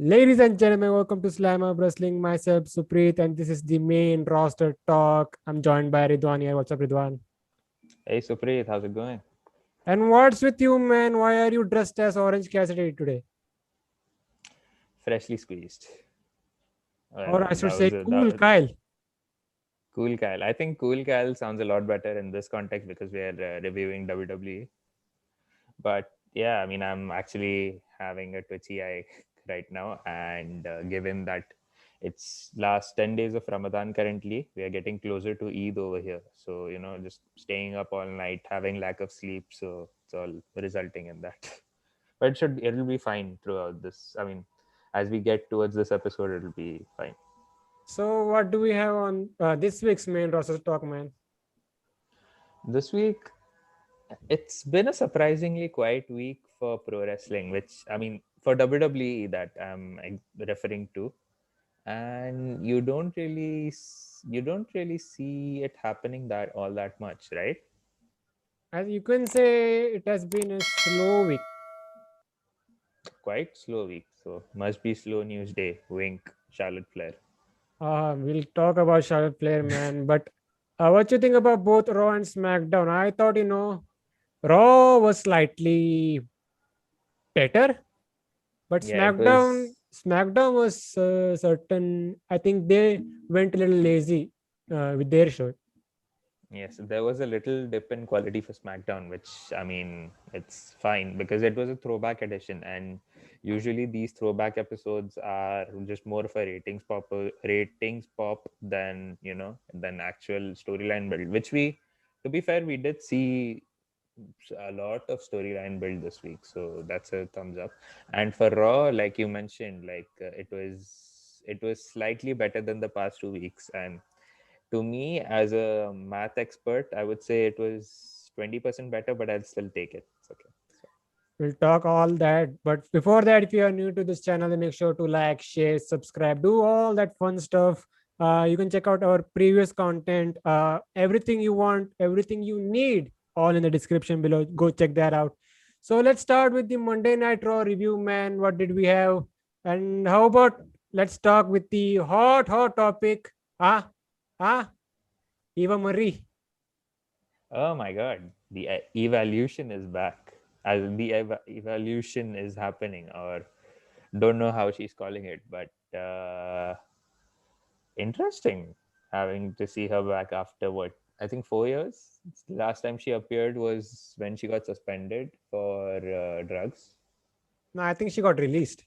Ladies and gentlemen, welcome to Slam Up Wrestling. Myself, Supreet, and this is the main roster talk. I'm joined by Ridwan here. What's up, Ridwan? Hey Supreet, how's it going? And what's with you, man? Why are you dressed as Orange Cassidy today? Freshly squeezed. Or Well, I should that say, was a cool Kyle. cool Kyle. I think cool Kyle sounds a lot better in this context because we are reviewing WWE. But yeah, I mean, I'm actually having a twitchy eye right now, and given that it's last 10 days of Ramadan currently, we are getting closer to Eid over here. So just staying up all night, having lack of sleep, so it's all resulting in that. But it'll be fine throughout this. I mean, as we get towards this episode, it'll be fine. So, what do we have on this week's main roster talk, man? This week, it's been a surprisingly quiet week for pro wrestling, which I mean for WWE that referring to, and you don't really see it happening that all that much, right? As you can say, it has been a slow week. Quite slow week, so must be slow news day. Wink, Charlotte Flair. We'll talk about Charlotte Flair, man. But what you think about both Raw and SmackDown? I thought, Raw was slightly better. But Yeah, it was. SmackDown was certain. I think they went a little lazy with their show. Yes, there was a little dip in quality for SmackDown, which I mean, it's fine because it was a throwback edition, and usually these throwback episodes are just more of a ratings pop than than actual storyline build. Which to be fair, we did see a lot of storyline build this week, so that's a thumbs up. And for Raw, like you mentioned, it was slightly better than the past 2 weeks, and to me as a math expert I would say it was 20% better, but I'll still take it. It's okay. We'll talk all that. But before that, if you are new to this channel, then make sure to like, share, subscribe, do all that fun stuff. You can check out our previous content. Everything you want, everything you need, all in the description below. Go check that out. So let's start with the Monday Night Raw review, man. What did we have? And how about let's talk with the hot topic? Ah, Eva Marie. Oh my god, the evolution is back, as the evolution is happening, or don't know how she's calling it, but interesting having to see her back after what I think 4 years. The last time she appeared was when she got suspended for drugs. No, I think she got released.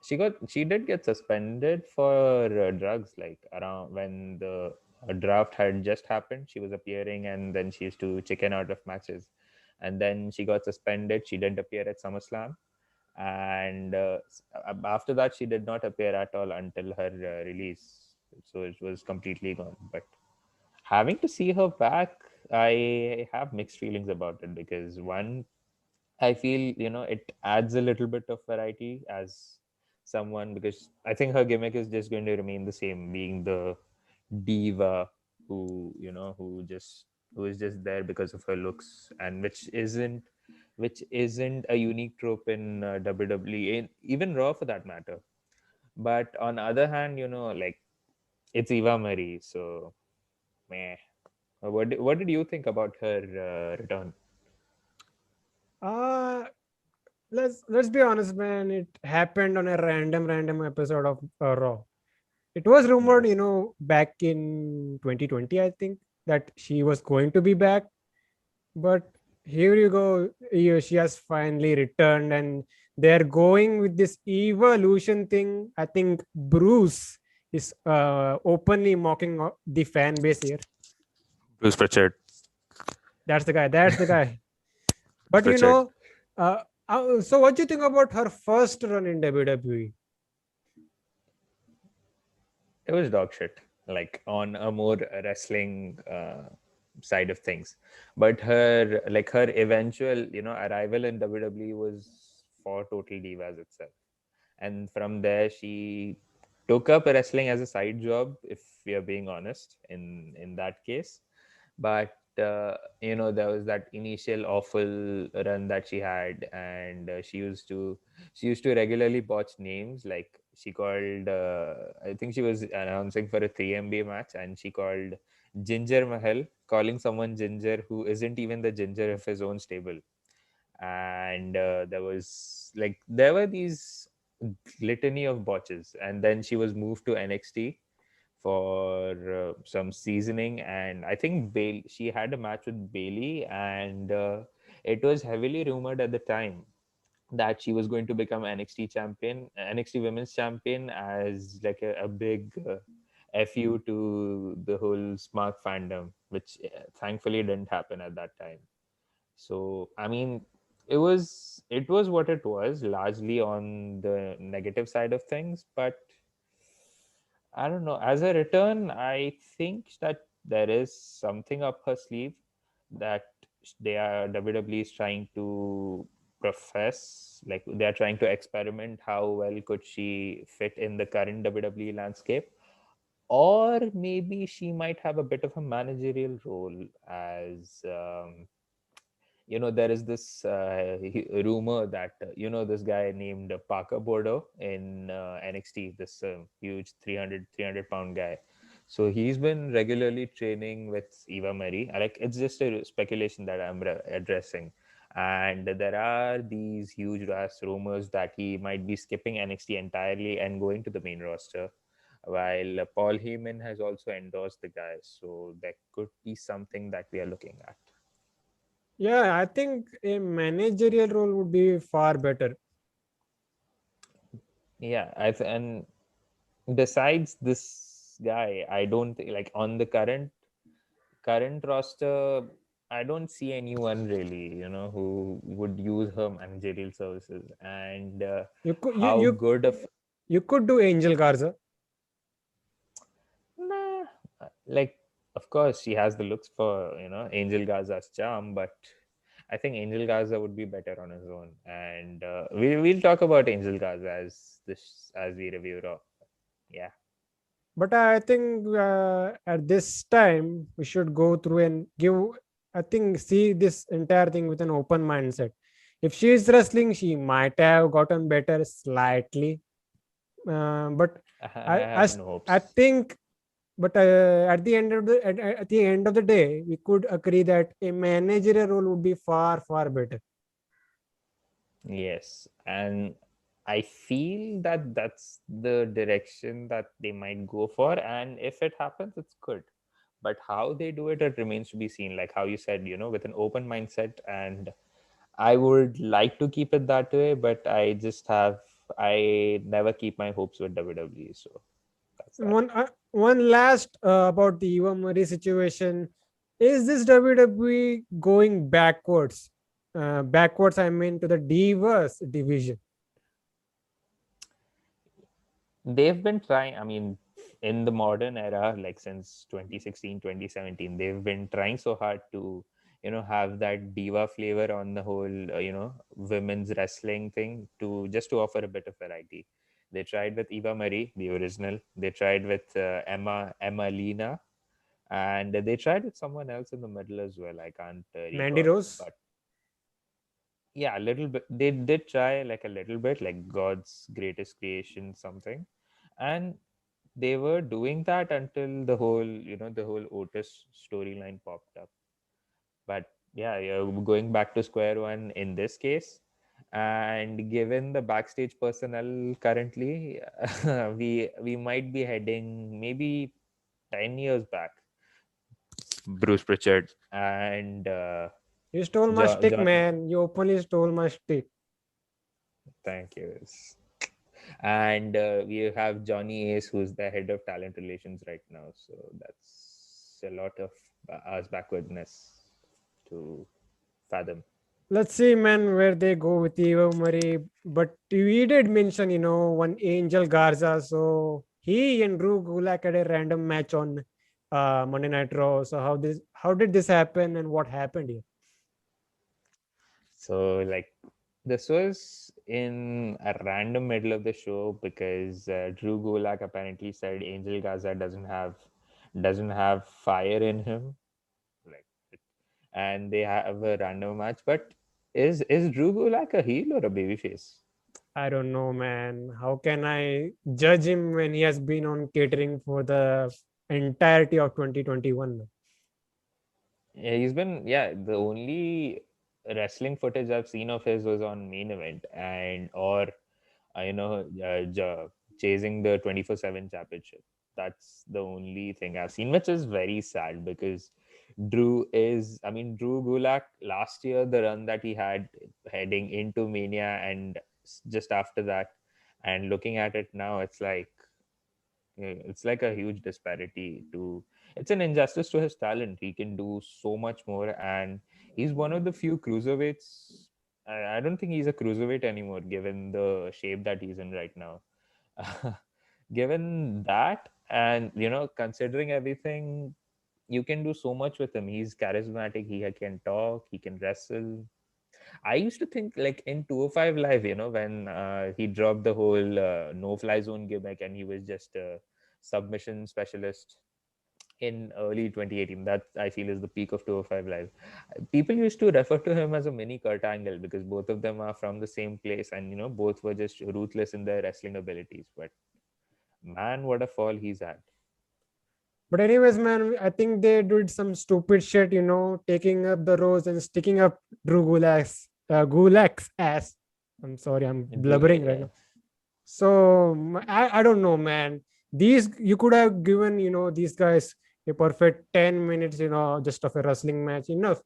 She did get suspended for drugs, like around when the draft had just happened. She was appearing, and then she used to chicken out of matches, and then she got suspended. She didn't appear at SummerSlam, and after that she did not appear at all until her release, so it was completely gone. But having to see her back, I have mixed feelings about it because one, I feel it adds a little bit of variety as someone, because I think her gimmick is just going to remain the same, being the diva who is just there because of her looks, and which isn't a unique trope in WWE, even Raw for that matter. But on the other hand, like it's Eva Marie, so meh. What did you think about her return? Uh let's be honest, man. It happened on a random episode of Raw. It was rumored, Yes. back in 2020, I think, that she was going to be back. But here you go. She has finally returned, and they're going with this evolution thing. I think Bruce is openly mocking the fan base here. Bruce Pritchard. That's the guy. That's the guy. But Pritchard. uh, so what do you think about her first run in WWE? It was dog shit, like on a more wrestling side of things. But her eventual arrival in WWE was for Total Divas itself, and from there she took up wrestling as a side job, if we are being honest in that case. But there was that initial awful run that she had, and she used to regularly botch names. Like she called, I think she was announcing for a 3MB match, and she called Ginger Mahal, calling someone Ginger who isn't even the Ginger of his own stable. And there were these litany of botches, and then she was moved to NXT for some seasoning. And I think she had a match with Bailey, and it was heavily rumored at the time that she was going to become NXT Women's Champion, as like a big fu to the whole Smark fandom, which thankfully didn't happen at that time. So I mean, it was what it was, largely on the negative side of things. But I don't know. As a return, I think that there is something up her sleeve that WWE is trying to profess. Like they are trying to experiment how well could she fit in the current WWE landscape, or maybe she might have a bit of a managerial role. As there is this rumor that this guy named Parker Bodo in NXT, this huge 300 pound guy. So he's been regularly training with Eva Marie. Like it's just a speculation that I'm addressing. And there are these huge ass rumors that he might be skipping NXT entirely and going to the main roster, while Paul Heyman has also endorsed the guy. So there could be something that we are looking at. Yeah, I think a managerial role would be far better. Yeah, and besides this guy, I don't like on the current roster. I don't see anyone really, who would use her managerial services. And You could you how you good of you could do Angel Garza. nah, like of course she has the looks for Angel Garza's charm, but I think Angel Garza would be better on his own. And we'll talk about Angel Garza as we review Raw. Yeah. But I think at this time we should go through and give. I think see this entire thing with an open mindset. If she is wrestling, she might have gotten better slightly, but I I I, have s- no I hopes. think. But at the end of the day, we could agree that a managerial role would be far better. Yes, and I feel that that's the direction that they might go for, and if it happens, it's good. But how they do it, it remains to be seen. Like how you said, with an open mindset, and I would like to keep it that way, but I never keep my hopes with WWE, so that's that. One last about the Eva Marie situation. Is this WWE going backwards? Backwards, I mean to the Divas division. They've been trying, I mean, in the modern era, like since 2016, 2017, they've been trying so hard to have that diva flavor on the whole women's wrestling thing, to just to offer a bit of variety. They tried with Eva Marie, the original. They tried with Emma Lena, and they tried with someone else in the middle as well. I can't Mandy recall, Rose. but yeah, a little bit. They did try like a little bit, like God's greatest creation something. And they were doing that until the whole Otis storyline popped up. But yeah, you're going back to square one in this case. And given the backstage personnel currently, we might be heading maybe 10 years back. Bruce Pritchard and You stole my stick, John. man. You openly stole my stick. Thank you. And we have Johnny Ace, who's the head of talent relations right now. So that's a lot of us backwardness to fathom. Let's see, man, where they go with Eva Marie. But we did mention, one Angel Garza. So he and Drew Gulak had a random match on Monday Night Raw. So how did this happen and what happened here? So like this was in a random middle of the show because Drew Gulak apparently said Angel Gaza doesn't have fire in him. Like and they have a random match. But is Drew Gulak a heel or a babyface? I don't know, man. How can I judge him when he has been on catering for the entirety of 2021? Yeah, he's been, yeah, the only wrestling footage I've seen of his was on Main Event and or you know chasing the 24/7 championship. That's the only thing I've seen, which is very sad because Drew Gulak last year, the run that he had heading into Mania and just after that, and looking at it now, it's like a huge disparity to it's an injustice to his talent. He can do so much more, and he's one of the few cruiserweights. I don't think he's a cruiserweight anymore given the shape that he's in right now. Given that, and considering everything, you can do so much with him. He's charismatic, he can talk, he can wrestle. I used to think, like, in 205 Live, when he dropped the whole no fly zone gimmick and he was just a submission specialist in early 2018. That I feel is the peak of 205 Live. People used to refer to him as a mini Kurt Angle because both of them are from the same place, and both were just ruthless in their wrestling abilities. But man, what a fall he's had. But anyways, man, I think they did some stupid shit, taking up the rose and sticking up Drew Gulak's ass. I'm sorry, I'm blubbering right now. So I don't know, man. These you could have given, these guys a perfect 10 minutes, just of a wrestling match, enough.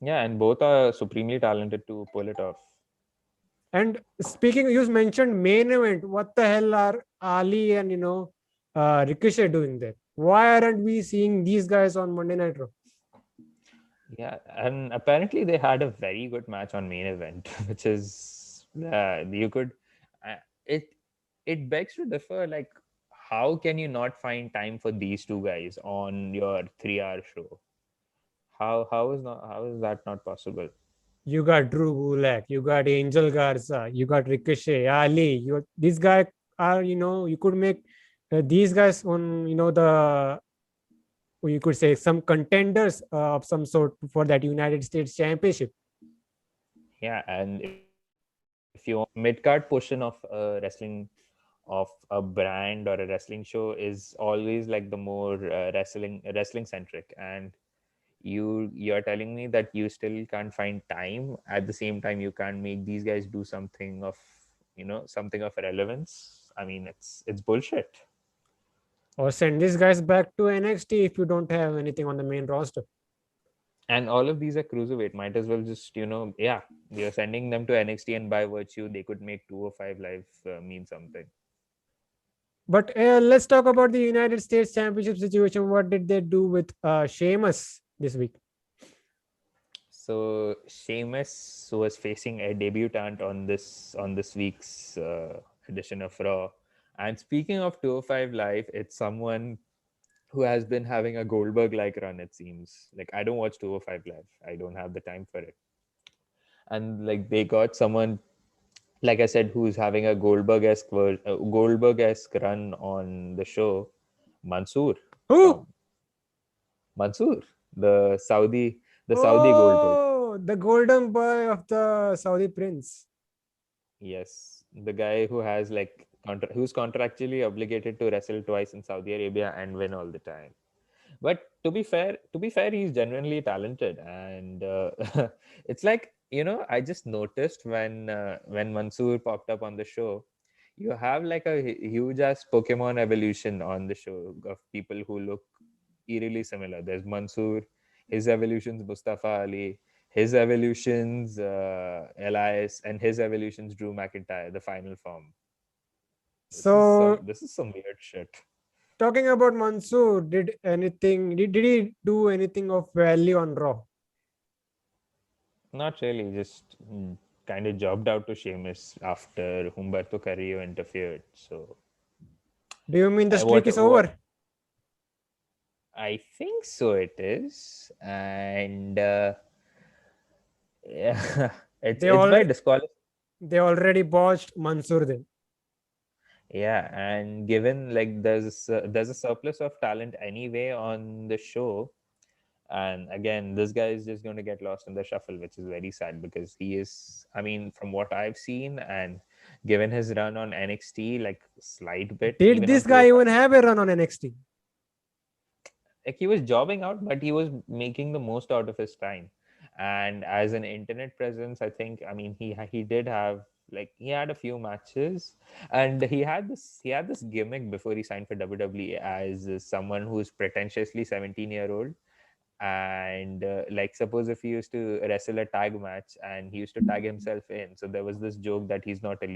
Yeah, and both are supremely talented to pull it off. And speaking, you mentioned main event. What the hell are Ali and Ricochet doing there? Why aren't we seeing these guys on Monday Night Raw? Yeah, and apparently they had a very good match on Main Event, which is you could uh, it it begs to differ. Like, how can you not find time for these two guys on your 3-hour show? How is that not possible? You got Drew Gulak, you got Angel Garza, you got Ricochet, Ali. These guys are, you could make these guys on, the you could say some contenders of some sort for that United States Championship. Yeah, and if you want mid card portion of wrestling, of a brand or a wrestling show, is always like the more wrestling centric, and you're telling me that you still can't find time. At the same time, you can't make these guys do something of relevance. I mean, it's bullshit. Or send these guys back to NXT if you don't have anything on the main roster. And all of these are cruiserweight. Might as well just yeah, you're sending them to NXT, and by virtue they could make 205 Live mean something. But let's talk about the United States Championship situation. What did they do with Sheamus this week? So Sheamus was facing a debutant on this week's edition of Raw. And speaking of 205 Live, it's someone who has been having a Goldberg like run, it seems. Like, I don't watch 205 Live. I don't have the time for it. And like, they got someone, like I said, who's having a Goldberg-esque run on the show, Mansoor. Who? Mansoor, the Saudi Goldberg. Oh, the golden boy of the Saudi prince. Yes, the guy who has like who's contractually obligated to wrestle twice in Saudi Arabia and win all the time. But to be fair, he's genuinely talented, and it's like, I just noticed when Mansoor popped up on the show, you have like a huge ass Pokemon evolution on the show of people who look eerily similar. There's Mansoor, his evolutions Mustafa Ali, his evolutions Elias, and his evolutions Drew McIntyre, the final form. So This is some weird shit. talking about Mansoor, did he do anything of value on Raw? Not really, just kind of jobbed out to Sheamus after Humberto Carrillo interfered. So Do you mean the streak what is over? I think so it is, and yeah, it's by disqualification. They already botched Mansoor then. Yeah, and given like there's a surplus of talent anyway on the show, And again, this guy is just going to get lost in the shuffle, which is very sad because he is, I mean, from what I've seen and given his run on NXT, like slight bit, Did even on this guy Pro, even have a run on NXT? like he was jobbing out, but he was making the most out of his time. And as an internet presence, I think, I mean, he did have, like, he had a few matches, and he had this gimmick before he signed for WWE as someone who's pretentiously 17-year-old. And like, suppose if he used to wrestle a tag match and he used to tag himself in, so there was this joke that he's not a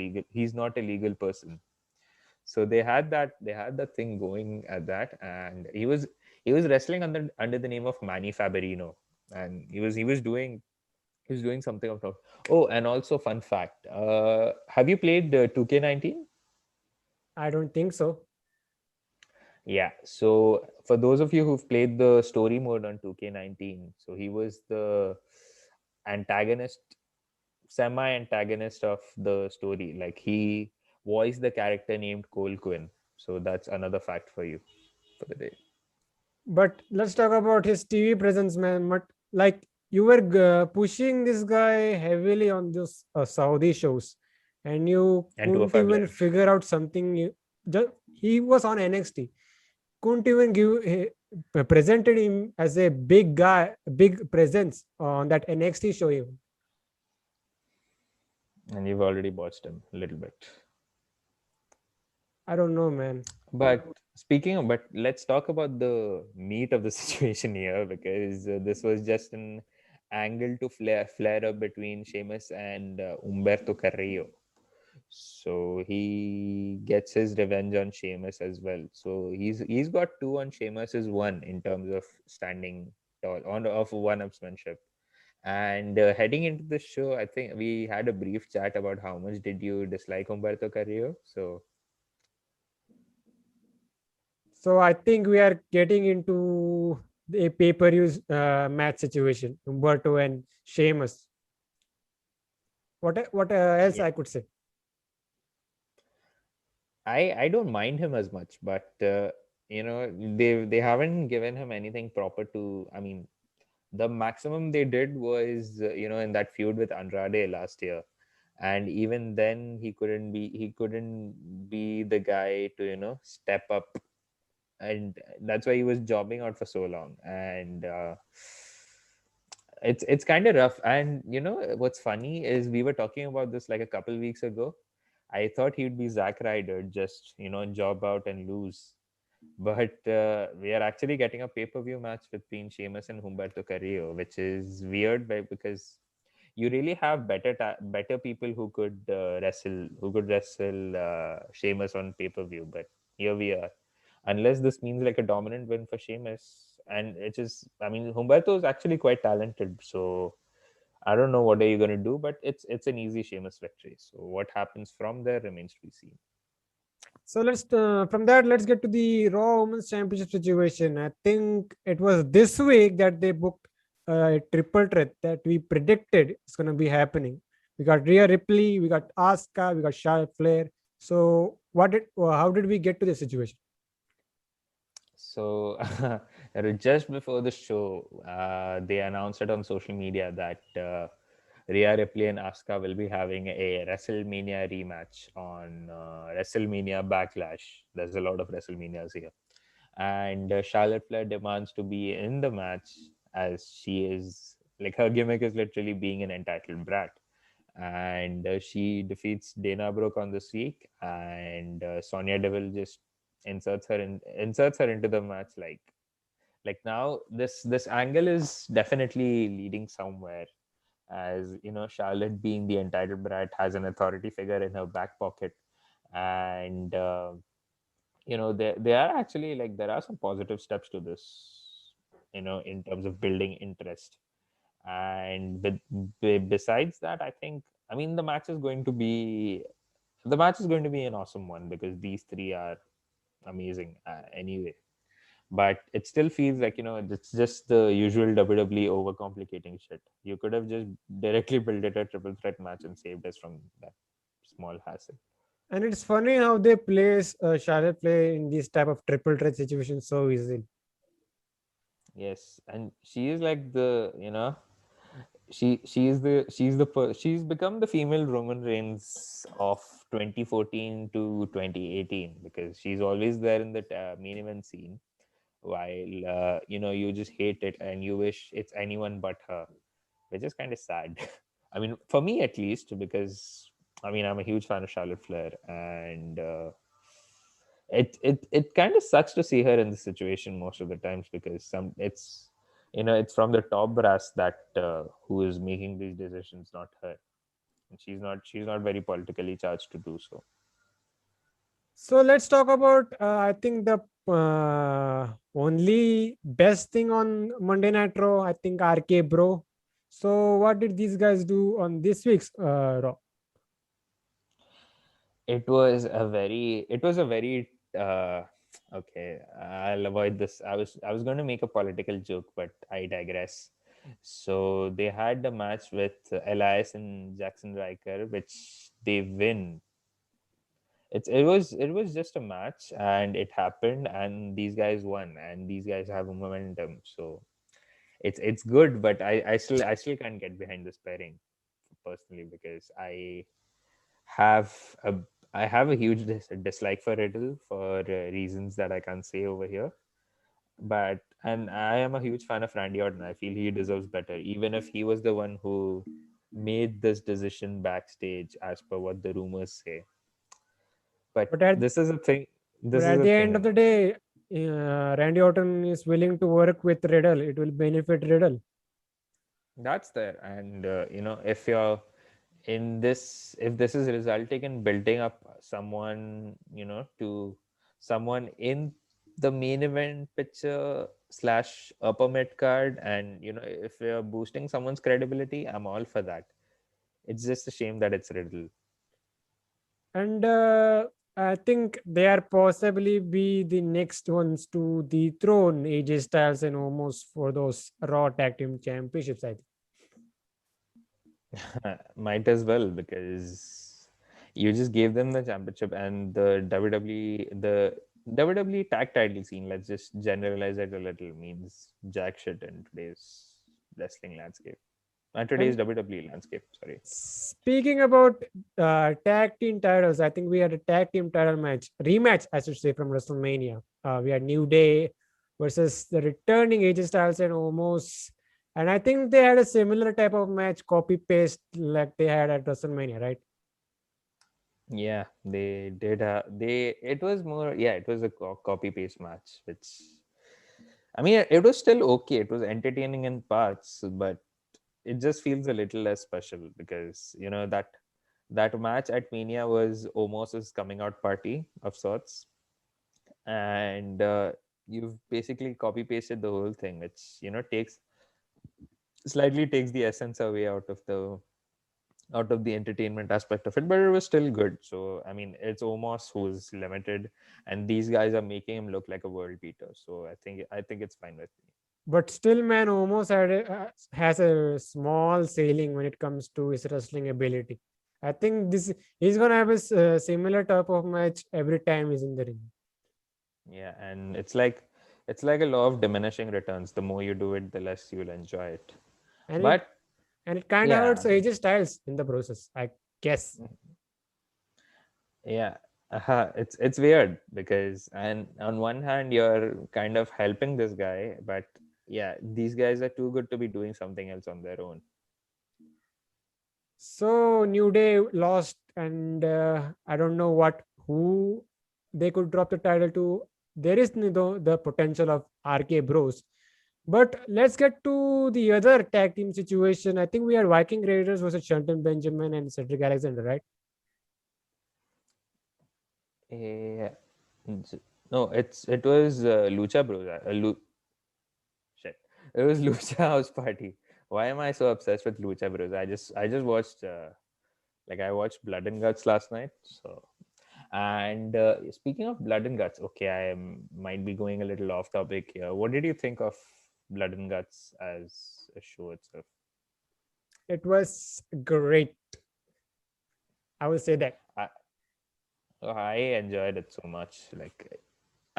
legal person. So they had that thing going at that. And he was wrestling under the name of Manny Faberino. And he was doing something of note. Oh, and also fun fact, have you played 2K19? I don't think so. Yeah, so for those of you who've played the story mode on 2K19, so he was the antagonist, semi-antagonist of the story. Like, he voiced the character named Cole Quinn. So that's another fact for you for the day. But let's talk about his TV presence, man. But like you were pushing this guy heavily on those Saudi shows, and you And couldn't even 205 figure out something. He was on NXT. Couldn't even presented him as a big guy, big presence on that NXT show. Even. and you've already watched him a little bit. I don't know, man. But let's talk about the meat of the situation here, because this was just an angle to flare up between Sheamus and Umberto Carrillo. So he gets his revenge on Sheamus as well. So he's got two on Sheamus's one in terms of standing tall on of one-upsmanship. And heading into the show, I think we had a brief chat about how much did you dislike Umberto Carrillo. So So I think we are getting into a pay-per-view match situation. Umberto and Sheamus. What else yeah, I could say? I don't mind him as much, but they haven't given him anything proper to. I mean, the maximum they did was in that feud with Andrade last year, and even then he couldn't be the guy to step up. And that's why he was jobbing out for so long. And it's kind of rough. And what's funny is we were talking about this like a couple weeks ago. I thought he'd be Zack Ryder, just job out and lose. But we are actually getting a pay-per-view match between Sheamus and Humberto Carrillo, which is weird, because you really have better people who could wrestle Sheamus on pay-per-view. But here we are. Unless this means like a dominant win for Sheamus, and it is. I mean, Humberto is actually quite talented, so I don't know what are you going to do, but it's an easy Sheamus victory. So what happens from there remains to be seen. So let's from that let's get to the Raw Women's Championship situation. I think it was this week that they booked a triple threat that we predicted is going to be happening. We got Rhea Ripley, we got Asuka, we got Charlotte Flair. So how did we get to this situation? So just before the show, they announced it on social media that Rhea Ripley and Asuka will be having a WrestleMania rematch on WrestleMania Backlash. There's a lot of WrestleManias here. And Charlotte Flair demands to be in the match, as she is, like, her gimmick is literally being an entitled brat. And she defeats Dana Brooke on this week, and Sonya Deville just inserts her into the match. Like now this angle is definitely leading somewhere, as Charlotte, being the entitled brat, has an authority figure in her back pocket. And there are actually, like, there are some positive steps to this, in terms of building interest. And besides that, I mean, the match is going to be an awesome one, because these three are amazing anyway. But it still feels like, it's just the usual WWE overcomplicating shit. You could have just directly built it a triple threat match and saved us from that small hassle. And it's funny how they place Charlotte Flair in this type of triple threat situation so easily. Yes, and she is like the, she's become the female Roman Reigns of 2014 to 2018, because she's always there in the main event scene, while you just hate it and you wish it's anyone but her, which is kind of sad. I mean, for me at least, because I mean, I'm a huge fan of Charlotte Flair, and it kind of sucks to see her in this situation most of the times, because it's from the top brass that who is making these decisions, not her, and she's not very politically charged to do so. So let's talk about, I think, the only best thing on Monday Night Raw, I think RK Bro. So what did these guys do on this week's Raw? It was a very okay, I'll avoid this. I was going to make a political joke, but I digress. So they had the match with Elias and Jackson Riker, which they win. It was just a match, and it happened, and these guys won, and these guys have a momentum. So it's good, but I still can't get behind this pairing personally, because have a I have a huge dislike for Riddle for reasons that I can't say over here. But and I am a huge fan of Randy Orton. I feel he deserves better, even if he was the one who made this decision backstage, as per what the rumors say. But But at this is a thing. but This is at a the end of thing. the day, Randy Orton is willing to work with Riddle. It will benefit Riddle. That's there, and if you're in this, if this is resulting in building up someone, to someone in the main event picture slash upper mid card, and if you're boosting someone's credibility, I'm all for that. It's just a shame that it's Riddle. And I think they are possibly be the next ones to dethrone AJ Styles and almost for those Raw Tag Team Championships, I think. Might as well, because you just gave them the championship, and the WWE tag title scene, let's just generalize it a little, means jack shit in today's wrestling landscape and today's And WWE landscape. Sorry. speaking about tag team titles, I think we had a tag team title match, rematch, I should say, from WrestleMania. We had New Day versus the returning AJ Styles and Omos. And I think they had a similar type of match, copy paste, like they had at WrestleMania, right? Yeah, they did. It was more. Yeah, it was a copy paste match, which I mean, it was still okay. It was entertaining in parts, but it just feels a little less special, because that match at Mania was almost a coming out party of sorts, and you've basically copy pasted the whole thing, which takes slightly takes the essence away out of the entertainment aspect of it, but it was still good. So I mean, it's Omos who's limited, and these guys are making him look like a world beater. So I think it's fine with me. But still, man, almost has a small ceiling when it comes to his wrestling ability. I think this he's gonna have a similar type of match every time he's in the ring, Yeah, and it's like a law of diminishing returns. The more you do it, the less you'll enjoy it. and it But and it kind of hurts yeah, AJ Styles in the process, I guess. yeah, it's weird, because and on one hand you're kind of helping this guy, but yeah, these guys are too good to be doing something else on their own. So New Day lost, and I don't know who they could drop the title to. There is the potential of RK Bros. But let's get to the other tag team situation. I think we had Viking Raiders versus Shelton Benjamin and Cedric Alexander, right? Yeah. No, it was Lucha Bros. Shit. It was Lucha House Party. Why am I so obsessed with Lucha Bros? I just watched I watched Blood and Guts last night. So, and speaking of Blood and Guts, okay, might be going a little off topic here. What did you think of Blood and Guts as a show itself? It was great. I will say that. I, I enjoyed it so much.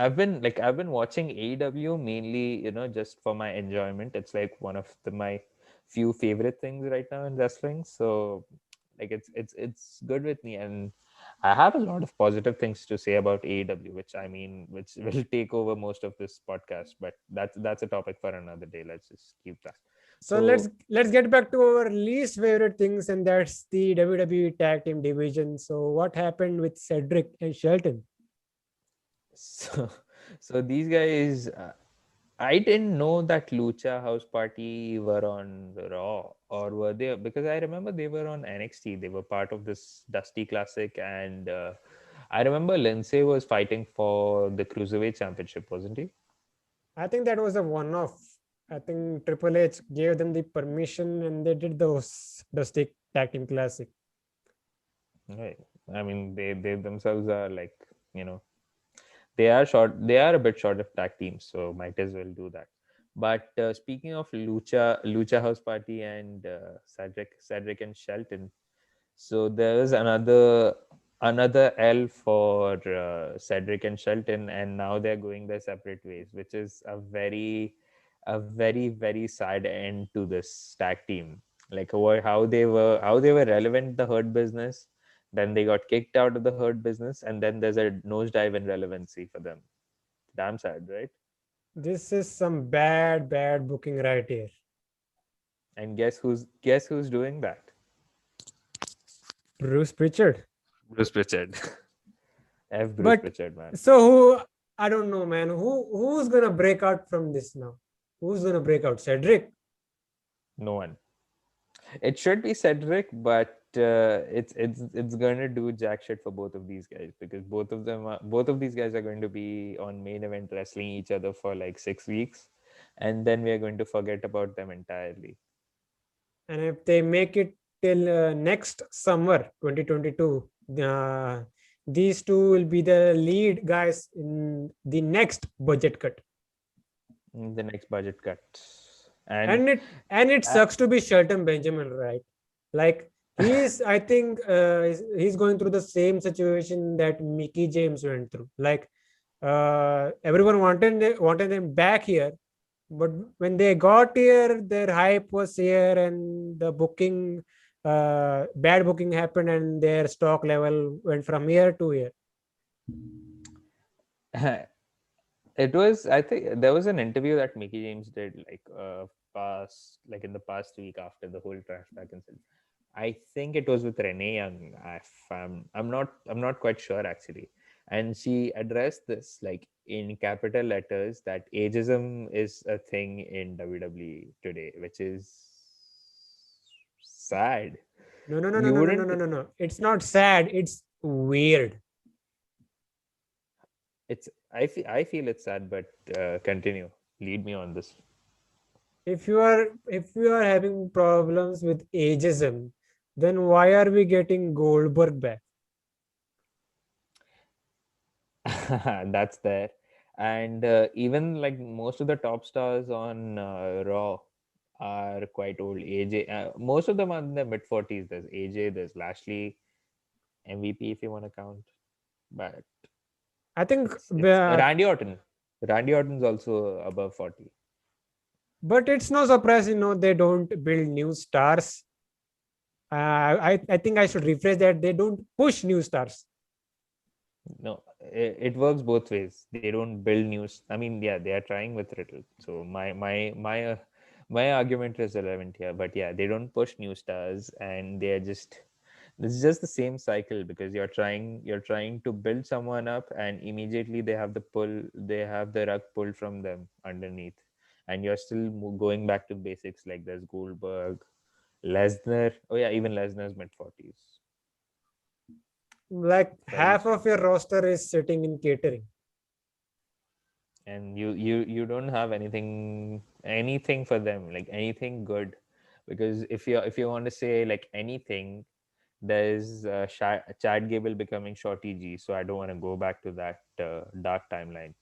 I've been watching AEW mainly, just for my enjoyment. It's like one of my few favorite things right now in wrestling. So like it's good with me, and I have a lot of positive things to say about AEW, which will take over most of this podcast. But that's a topic for another day. Let's just keep that. So let's So let's get back to our least favorite things, and that's the WWE Tag Team division. So what happened with Cedric and Shelton? so, so these guys, I didn't know that Lucha House Party were on Raw, or were they? Because I remember they were on NXT. They were part of this Dusty Classic, and I remember Lindsay was fighting for the Cruiserweight Championship, wasn't he? I think that was a one-off. I think Triple H gave them the permission, and they did the stick tag team classic. Right. I mean, they themselves are like, you know, they are short. They are a bit short of tag teams, so might as well do that. But speaking of Lucha House Party and Cedric and Shelton, so there is another L for Cedric and Shelton, and now they're going their separate ways, which is a very sad end to this tag team. Like how they were relevant in the Hurt Business, then they got kicked out of the Hurt Business, and then there's a nosedive in relevancy for them. Damn sad, right? This is some bad booking right here. And guess who's doing that? Bruce Pritchard. Bruce Pritchard. Bruce But Pritchard, man. so who? I don't know, man. Who's gonna break out from this now? Who's gonna break out? Cedric. No one. It should be Cedric, but it's going to do jack shit for both of these guys, because both of these guys are going to be on main event wrestling each other for like 6 weeks, and then we are going to forget about them entirely. And if they make it till next summer 2022, these two will be the lead guys in the next budget cut. The next budget cut, And it sucks to be Shelton Benjamin, right? Like I think he's going through the same situation that Mickey James went through. Like everyone wanted them back here, but when they got here, their hype was here, and the booking, bad booking happened, and their stock level went from here to here. it was, I think there was an interview that Mickey James did like in the past week after the whole trash back incident. I think it was with Renee Young. I'm not quite sure actually. And she addressed this like in capital letters that ageism is a thing in WWE today, which is sad. No, no, no, no, You no, no, no, wouldn't. no, no, no. It's not sad. It's weird. I feel it's sad, but continue. Lead me on this. If you are having problems with ageism, then why are we getting Goldberg back? That's there. And even like most of the top stars on Raw are quite old. AJ, most of them are in their mid 40s. There's AJ, there's Lashley, MVP if you want to count, but I think, it's Randy Orton. Randy Orton's also above 40. but it's no surprise, they don't build new stars. I think I should rephrase that. They don't push new stars. No, it works both ways. They don't build news. I mean, yeah, they are trying with Riddle. So my argument is relevant here. But yeah, they don't push new stars, and they are just this is just the same cycle, because you're trying to build someone up, and immediately they have the rug pulled from them underneath, and you're still going back to basics. Like there's Goldberg, Lesnar. Oh yeah, even Lesnar's mid 40s. Like Very half of your roster is sitting in catering. and you don't have anything for them, like anything good, because if you want to say like anything, there's Chad Gable becoming Shorty G, so I don't want to go back to that dark timeline.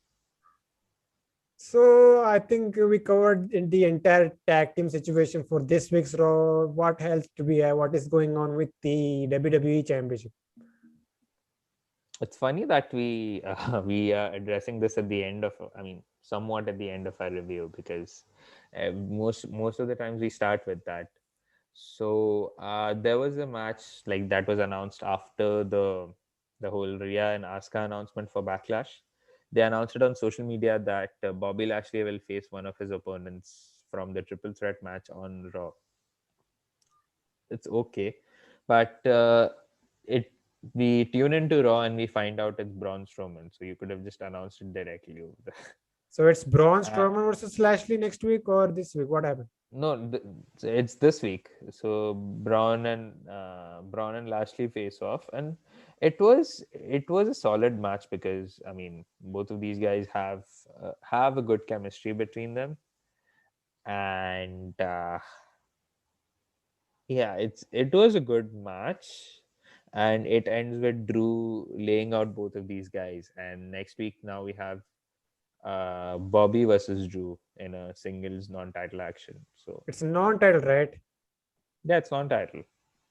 So I think we covered in the entire tag team situation for this week's Raw. What else do we have? What is going on with the WWE Championship? It's funny that we are addressing this at the end of, I mean, somewhat at the end of our review, because most of the times we start with that. So there was a match like that was announced after the whole Rhea and Asuka announcement for Backlash. They announced it on social media that Bobby Lashley will face one of his opponents from the triple threat match on Raw. It's okay, but it we tune into Raw and we find out it's Braun Strowman. So you could have just announced it directly over there. So it's Braun Uh, Strowman versus Lashley next week or this week? What happened? no, it's this week. So Braun and Lashley face off, and it was a solid match because I mean both of these guys have a good chemistry between them, and yeah, it was a good match, and it ends with Drew laying out both of these guys. And next week now we have Bobby versus Drew in a singles non-title action. So It's non-title, right? yeah, it's non-title.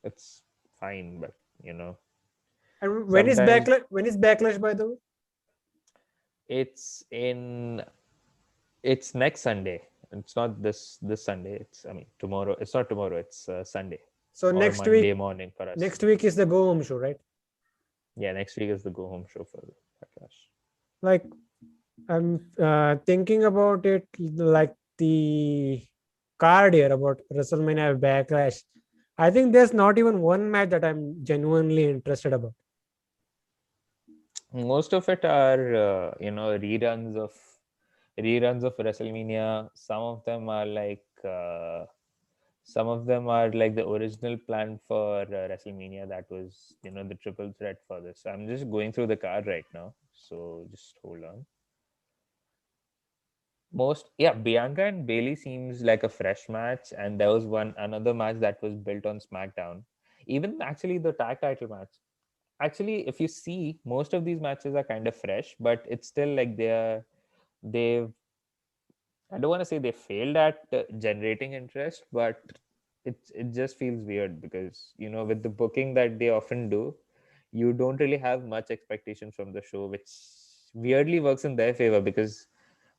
It's fine, but you know, And when is sometimes backlash? When is backlash, by the way? it's in it's next Sunday. It's not this Sunday. It's I mean tomorrow. It's not tomorrow. It's Sunday So or next Monday week, morning for us. next week is the go home show, right? Yeah, next week is the go home show for Backlash. Like I'm thinking about it, like the card here about WrestleMania Backlash. I think there's not even one match that I'm genuinely interested about. Most of it are reruns of WrestleMania. Some of them are like the original plan for WrestleMania. That was the triple threat for this. I'm just going through the card right now, so just hold on. Bianca and Bailey seems like a fresh match, and there was another match that was built on SmackDown. Even actually the tag title match. Actually, if you see, most of these matches are kind of fresh, but it's still like they've I don't want to say they failed at generating interest, but it just feels weird because with the booking that they often do, you don't really have much expectations from the show, which weirdly works in their favor because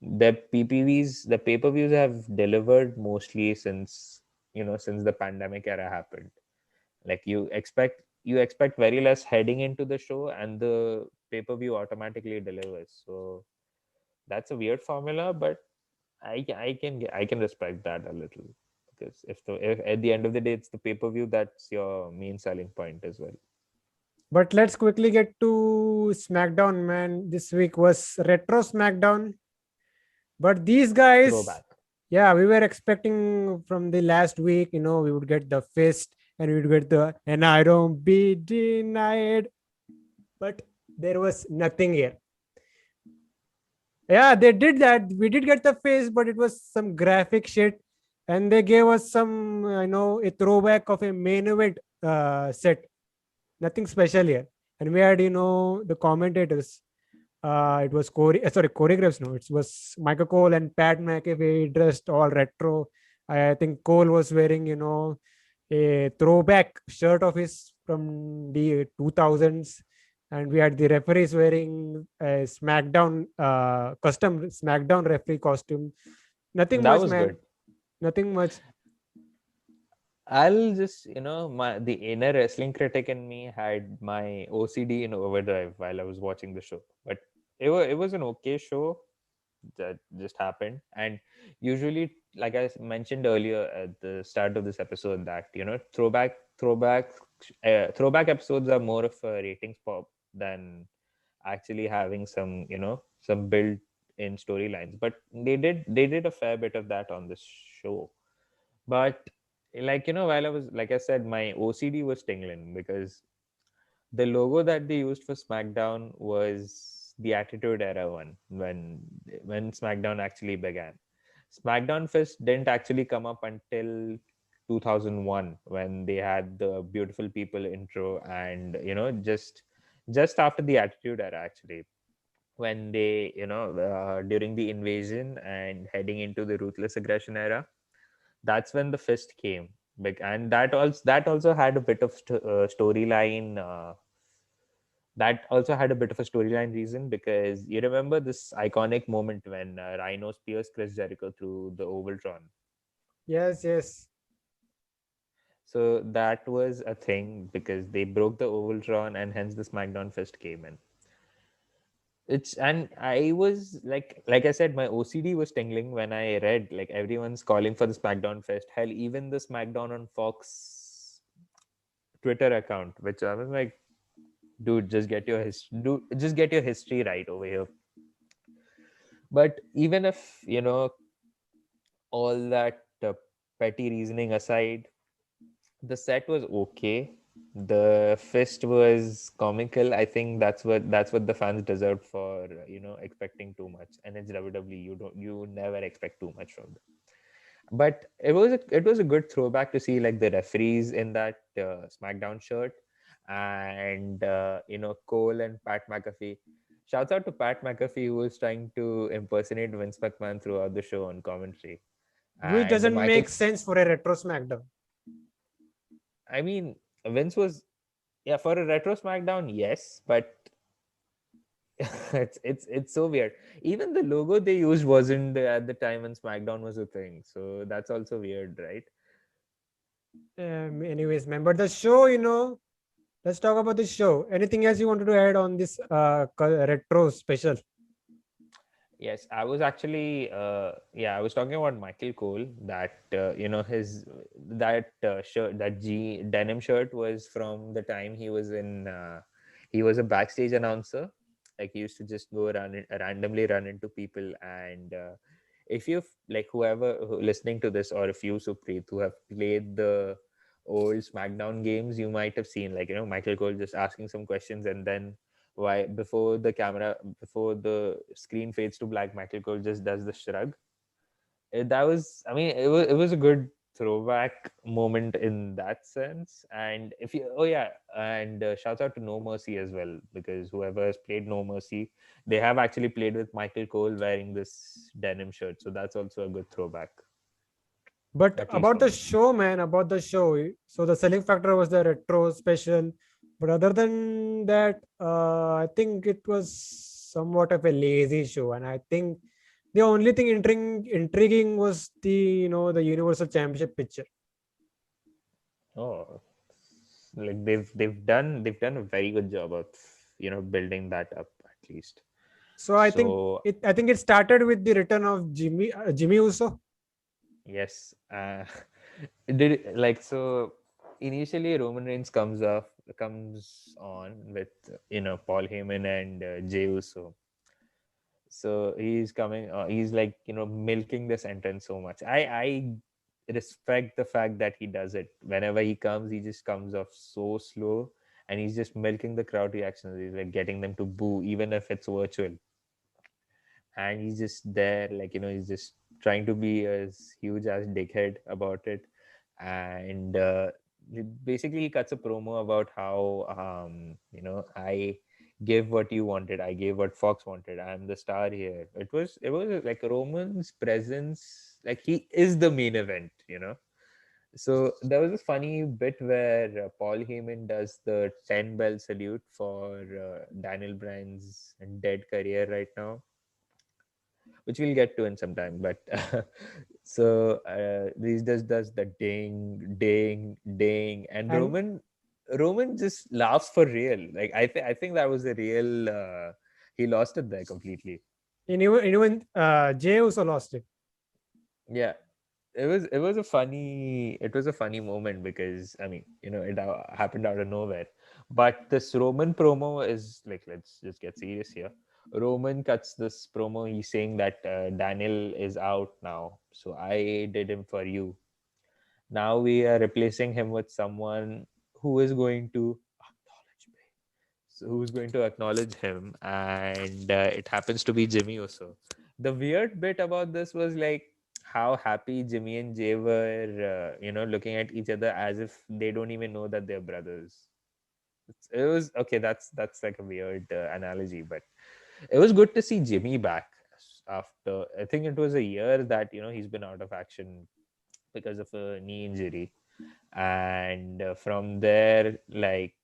the pay-per-views have delivered mostly since the pandemic era happened. Like you expect very less heading into the show, and the pay-per-view automatically delivers. So that's a weird formula, but I can respect that a little because if at the end of the day it's the pay-per-view, that's your main selling point as well. But let's quickly get to SmackDown, man. This week was Retro SmackDown. But these guys, Throwback. yeah, we were expecting from the last week, we would get the fist and we would get and I don't be denied. But there was nothing here. Yeah, they did that. We did get the face, but it was some graphic shit. And they gave us some, a throwback of a main event set. Nothing special here. And we had, the commentators. It was choreographs. No, it was Michael Cole and Pat McAfee dressed all retro. I think Cole was wearing, a throwback shirt of his from the 2000s, and we had the referees wearing a SmackDown custom SmackDown referee costume. Nothing That much, was man. good. Nothing much. I'll just the inner wrestling critic in me had my OCD in overdrive while I was watching the show, but it was an okay show that just happened. And usually, like I mentioned earlier at the start of this episode, that throwback episodes are more of a ratings pop than actually having some built in storylines. But they did a fair bit of that on this show. But while I was, like I said, my OCD was tingling because the logo that they used for SmackDown was the Attitude Era one, when SmackDown actually began. SmackDown Fest didn't actually come up until 2001, when they had the Beautiful People intro, and just after the Attitude Era, actually, when they during the invasion and heading into the Ruthless Aggression era. That's when the Fist came big, and that also had a bit of storyline That also had a bit of a storyline reason, because you remember this iconic moment when Rhino spears Chris Jericho through the Ovaltron. Yes, yes. So that was a thing because they broke the Ovaltron, and hence the SmackDown Fest came in. It's and I was like I said, my OCD was tingling when I read like everyone's calling for the SmackDown Fest. Hell, even the SmackDown on Fox Twitter account, which I was like, dude, just get your history right over here. But even if all that petty reasoning aside, the set was okay. The fist was comical. I think that's what the fans deserved for expecting too much. And it's WWE. You never expect too much from them. But it was a good throwback to see like the referees in that SmackDown shirt, and Cole and Pat McAfee. Shouts out to Pat McAfee, who was trying to impersonate Vince McMahon throughout the show on commentary. Which And doesn't Michael, make sense for a retro SmackDown. I mean, Vince was, yeah, for a retro SmackDown, yes, but it's so weird. Even the logo they used wasn't at the time when SmackDown was a thing, so that's also weird, right? Anyways, man, but the show, let's talk about the show. Anything else you wanted to add on this retro special? Yes, I was actually, I was talking about Michael Cole. That his that shirt, that G denim shirt was from the time he was in. He was a backstage announcer. Like he used to just go around randomly run into people, and if you've like listening to this, or if you Supreet who have played the old SmackDown games, you might have seen like Michael Cole just asking some questions, and then why before the screen fades to black, Michael Cole just does the shrug. That was, I mean, it was a good throwback moment in that sense. And if you oh yeah and shouts out to No Mercy as well, because whoever has played No Mercy, they have actually played with Michael Cole wearing this denim shirt, so that's also a good throwback, But at least about for the me. show, man, about the show. So the selling factor was the retro special. But other than that, I think it was somewhat of a lazy show. And I think the only thing intriguing was the Universal Championship picture. Oh, like they've done a very good job of building that up, at least. So So I think it started with the return of Jimmy Uso. yes, did like so. Initially, Roman Reigns comes on with Paul Heyman and Jey Uso. So he's coming. He's like milking the sentence so much. I respect the fact that he does it. Whenever he comes, he just comes off so slow, and he's just milking the crowd reactions. He's like getting them to boo, even if it's virtual, and he's just there like he's just trying to be as huge as dickhead about it. And basically he cuts a promo about how I give what you wanted, I gave what Fox wanted, I'm the star here. It was like Roman's presence, like he is the main event. So there was a funny bit where Paul Heyman does the 10 bell salute for Daniel Bryan's dead career right now, which we'll get to in some time. But so these does the ding, ding, ding, and And Roman just laughs for real. Like I think that was a real. He lost it there completely. Jey Uso lost it. Yeah, it was a funny moment, because I mean it happened out of nowhere. But this Roman promo is like, let's just get serious here. Roman cuts this promo, he's saying that Daniel is out now, so I did him for you. Now we are replacing him with someone who is going to acknowledge me, so who's going to acknowledge him, and it happens to be Jimmy Uso. The weird bit about this was like how happy Jimmy and Jay were, looking at each other as if they don't even know that they're brothers. It was okay. That's like a weird analogy, but it was good to see Jimmy back after, I think it was a year that he's been out of action because of a knee injury. And from there, like,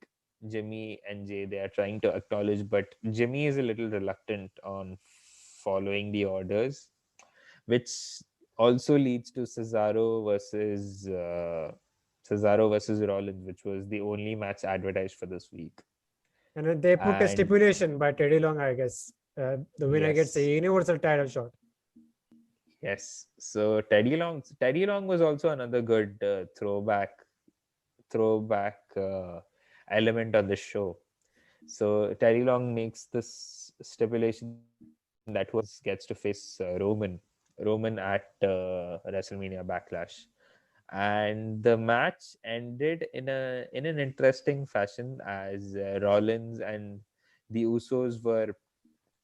Jimmy and Jay, they are trying to acknowledge, but Jimmy is a little reluctant on following the orders, which also leads to Cesaro versus Rollins, which was the only match advertised for this week. And then they put a And stipulation by Teddy Long, I guess. The winner gets a yes, universal title shot. yes. So Teddy Long was also another good throwback element on the show. So Teddy Long makes this stipulation that gets to face Roman at WrestleMania Backlash, and the match ended in an interesting fashion as Rollins and the Usos were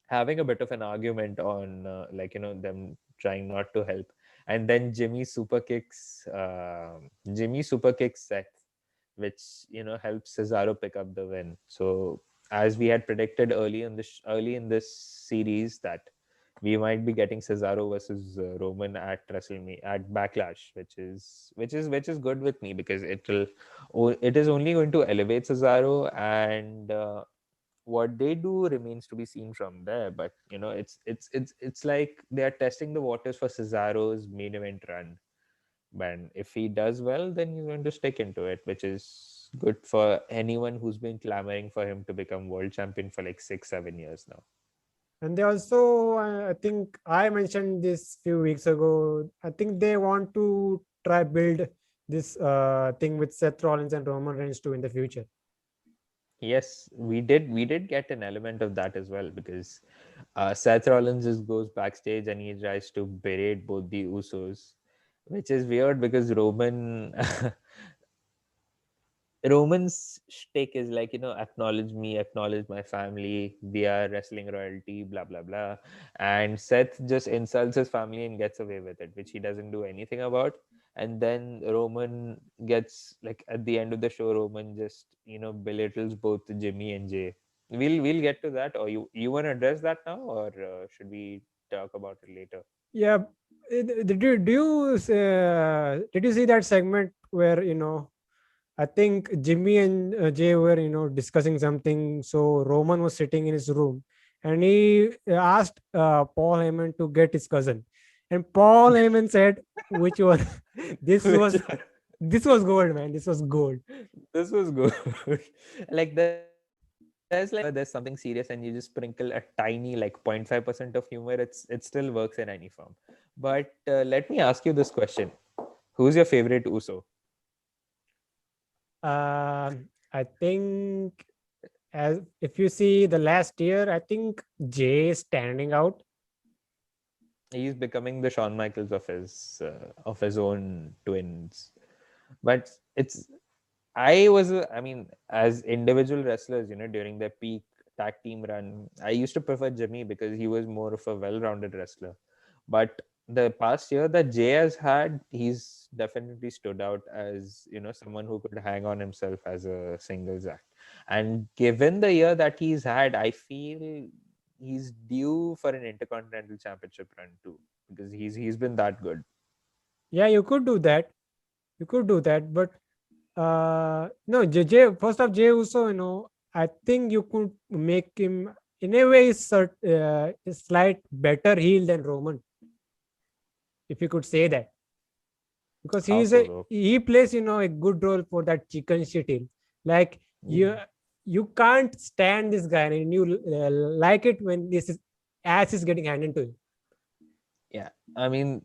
having a bit of an argument on them trying not to help, and then Jimmy super kicks Seth, which helps Cesaro pick up the win. So as we had predicted early in this series that we might be getting Cesaro versus Roman at WrestleMania at Backlash, which is good with me because it is only going to elevate Cesaro, and what they do remains to be seen from there. But it's like they are testing the waters for Cesaro's main event run. And if he does well, then he's going to stick into it, which is good for anyone who's been clamoring for him to become world champion for like 6-7 years now. And they also, I think I mentioned this few weeks ago. I think they want to try build this thing with Seth Rollins and Roman Reigns too in the future. Yes, we did get an element of that as well, because Seth Rollins just goes backstage and he tries to berate both the Usos, which is weird because Roman's shtick is like, acknowledge me, acknowledge my family, we are wrestling royalty, blah blah blah. And Seth just insults his family and gets away with it, which he doesn't do anything about. And then Roman gets, like, at the end of the show, Roman just, belittles both Jimmy and Jay. We'll get to that, or you want to address that now, or should we talk about it later? Yeah. Did you see that segment where I think Jimmy and Jay were discussing something. So Roman was sitting in his room, and he asked Paul Heyman to get his cousin, and Paul Heyman said, "Which one?" this Which was this was gold, man. This was gold. this was good. Like, there's something serious and you just sprinkle a tiny, like, 0.5% of humor, it still works in any form. But let me ask you this question: who's your favorite Uso? I think, as if you see the last year, I think Jay is standing out. He's becoming the Shawn Michaels of his own twins. But it's I mean, as individual wrestlers, during their peak tag team run, I used to prefer Jimmy because he was more of a well-rounded wrestler. But the past year that Jay has had, he's definitely stood out as, someone who could hang on himself as a singles act. And given the year that he's had, I feel he's due for an Intercontinental Championship run too, because he's been that good. Yeah, you could do that. You could do that, but no, JJ. First of Jay Uso, I think you could make him in a way a slight better heel than Roman, if you could say that, because How so, though? he plays a good role for that chicken shit heel. Like, you Mm. you can't stand this guy, and you like it when this is ass is getting handed to you. Yeah, I mean,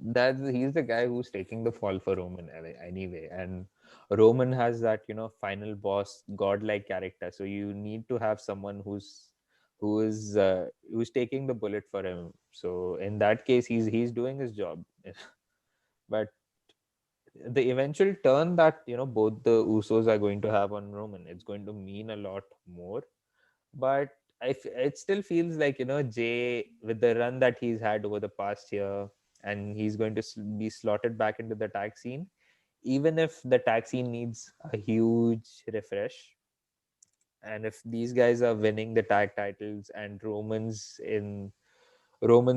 he's the guy who's taking the fall for Roman anyway, and Roman has that, final boss godlike character. So you need to have someone who's taking the bullet for him. So in that case, he's doing his job. But the eventual turn that, both the Usos are going to have on Roman, it's going to mean a lot more. But it still feels like, Jay, with the run that he's had over the past year, and he's going to be slotted back into the tag scene, even if the tag scene needs a huge refresh, and if these guys are winning the tag titles and Roman's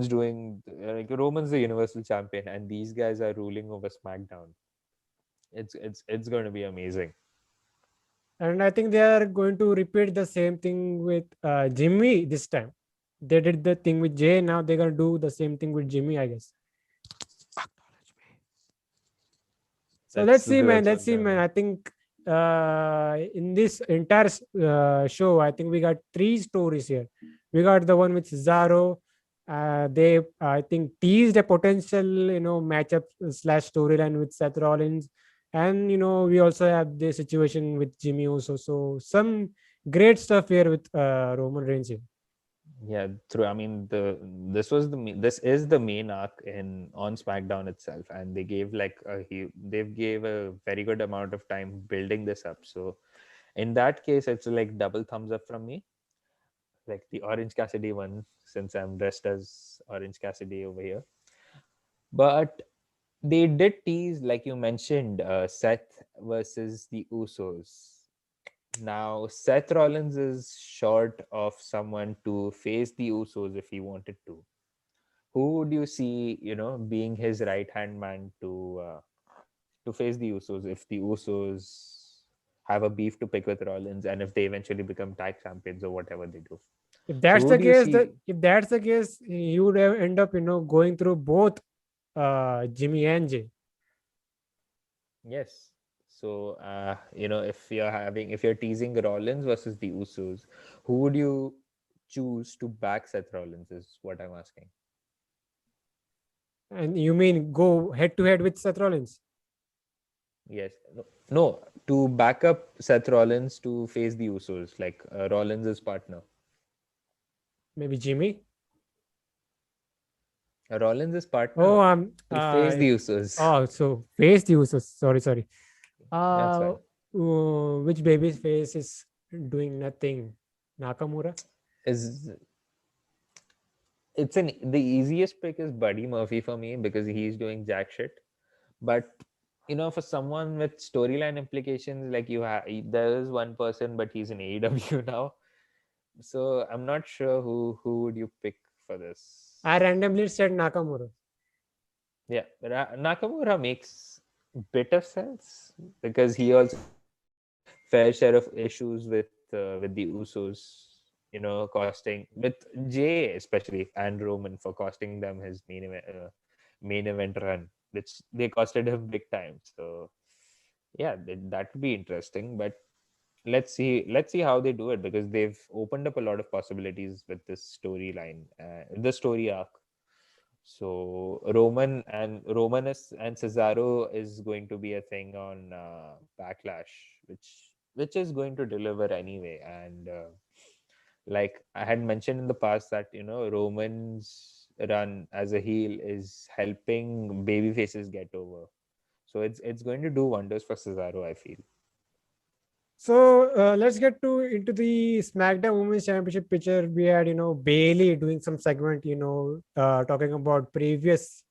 doing, like, Roman's the universal champion and these guys are ruling over SmackDown, it's going to be amazing. And I think they are going to repeat the same thing with Jimmy this time. They did the thing with Jay. Now they're gonna do the same thing with Jimmy, I guess. So let's see, man. That's Let's what see, they're man. doing. I think in this entire show, I think we got three stories here. We got the one with Cesaro. They, I think, teased a potential, matchup slash storyline with Seth Rollins, and we also have the situation with Jimmy Uso. So some great stuff here with Roman Reigns here. Yeah, true. I mean, this is the main arc in on SmackDown itself, and they gave they gave a very good amount of time building this up. So in that case, it's like double thumbs up from me, like the Orange Cassidy one, since I'm dressed as Orange Cassidy over here. But they did tease, like you mentioned, Seth versus the Usos. Now, Seth Rollins is short of someone to face the Usos if he wanted to. Who would you see, being his right hand man to face the Usos if the Usos have a beef to pick with Rollins and if they eventually become tag champions or whatever they do? If So that's who the do you case, that see? if that's the case, you would have end up, going through both Jimmy and Jay. Yes. So, if you're teasing Rollins versus the Usos, who would you choose to back Seth Rollins? Is what I'm asking. And you mean go head to head with Seth Rollins? Yes. No, no, to back up Seth Rollins to face the Usos, like Rollins' partner. Maybe Jimmy? Rollins' Oh, partner to face the Usos. so face the Usos. Sorry, sorry. That's Uh, fine. which baby's face is doing nothing? Nakamura? Is it's an the easiest pick is Buddy Murphy for me because he's doing jack shit. But for someone with storyline implications, like there is one person, but he's in AEW now. So I'm not sure who would you pick for this. I randomly said Nakamura. Yeah, Nakamura makes bit of sense because he also fair share of issues with the Usos, costing with Jay especially and Roman for costing them his main event run, which they costed him big time. So yeah, that would be interesting. But let's see how they do it because they've opened up a lot of possibilities with this storyline, the story arc. So Roman and Cesaro is going to be a thing on Backlash, which is going to deliver anyway. And like I had mentioned in the past that Roman's run as a heel is helping baby faces get over. So it's going to do wonders for Cesaro, I feel. So let's get to into the SmackDown Women's Championship picture. We had Bailey doing some segment, talking about previous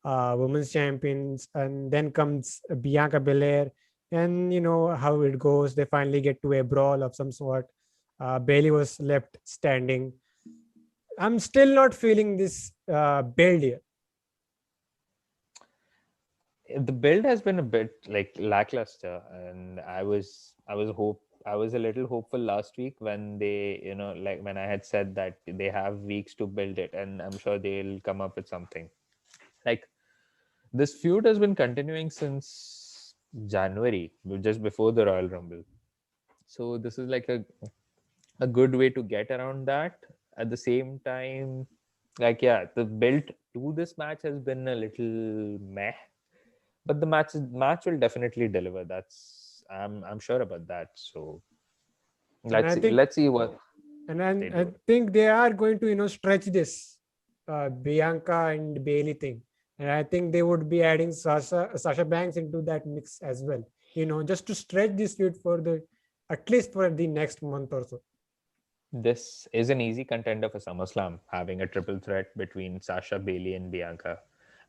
women's champions, and then comes Bianca Belair, and how it goes. They finally get to a brawl of some sort. Bailey was left standing. I'm still not feeling this build here. The build has been a bit like lackluster, and I was a little hopeful last week when they like when I had said that they have weeks to build it, and I'm sure they'll come up with something. Like this feud has been continuing since January, just before the Royal Rumble. So this is like a good way to get around that. At the same time, like yeah, the build to this match has been a little meh, but the match will definitely deliver. I'm sure about that. So And I think, let's see what and they I do. think they are going to stretch this Bianca and Bailey thing, and I think they would be adding Sasha Banks into that mix as well. Just to stretch this feud for the at least for the next month or so. This is an easy contender for SummerSlam, having a triple threat between Sasha, Bailey, and Bianca.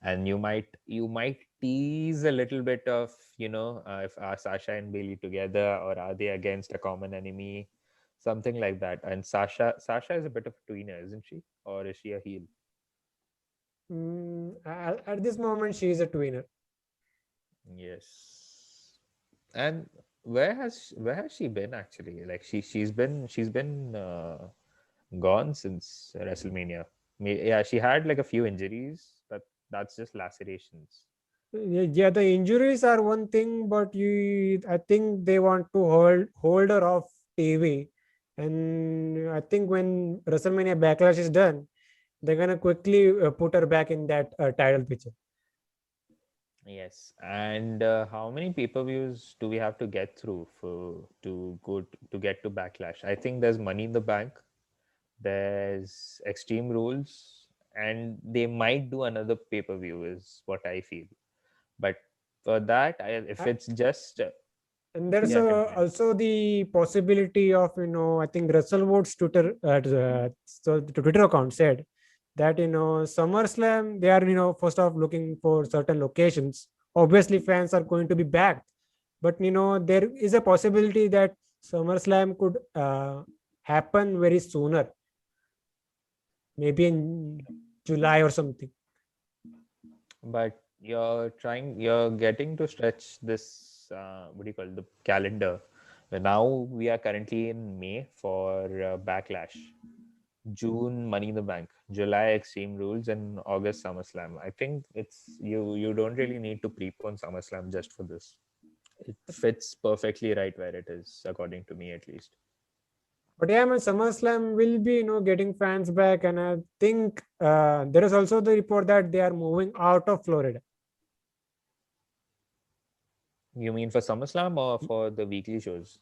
And you might tease a little bit of if are Sasha and Bailey together or are they against a common enemy, something like that. And Sasha is a bit of a tweener, isn't she, or is she a heel? At this moment, she is a tweener. Yes. And where has she been actually? Like she's been gone since WrestleMania. Yeah, she had like a few injuries, but that's just lacerations. Yeah, the injuries are one thing, but I think they want to hold her off TV, and I think when WrestleMania Backlash is done, they're gonna quickly put her back in that title picture. Yes, and how many pay-per-views do we have to get through for to get to Backlash? I think there's Money in the Bank, there's Extreme Rules, and they might do another pay-per-view, is what I feel. But for that, if Uh, it's just and there's yeah, continue. also the possibility of, I think Russell Wood's Twitter account said that SummerSlam, they are first off looking for certain locations. Obviously, fans are going to be backed, but there is a possibility that SummerSlam could happen very sooner, maybe in July or something. But you're getting to stretch this, what do you call it, the calendar. Now we are currently in May for Backlash, June Money in the Bank, July Extreme Rules, and August SummerSlam. I think you don't really need to prepone SummerSlam just for this. It fits perfectly right where it is, according to me at least. But yeah, man, SummerSlam will be, getting fans back, and I think there is also the report that they are moving out of Florida. You mean for SummerSlam or for the weekly shows?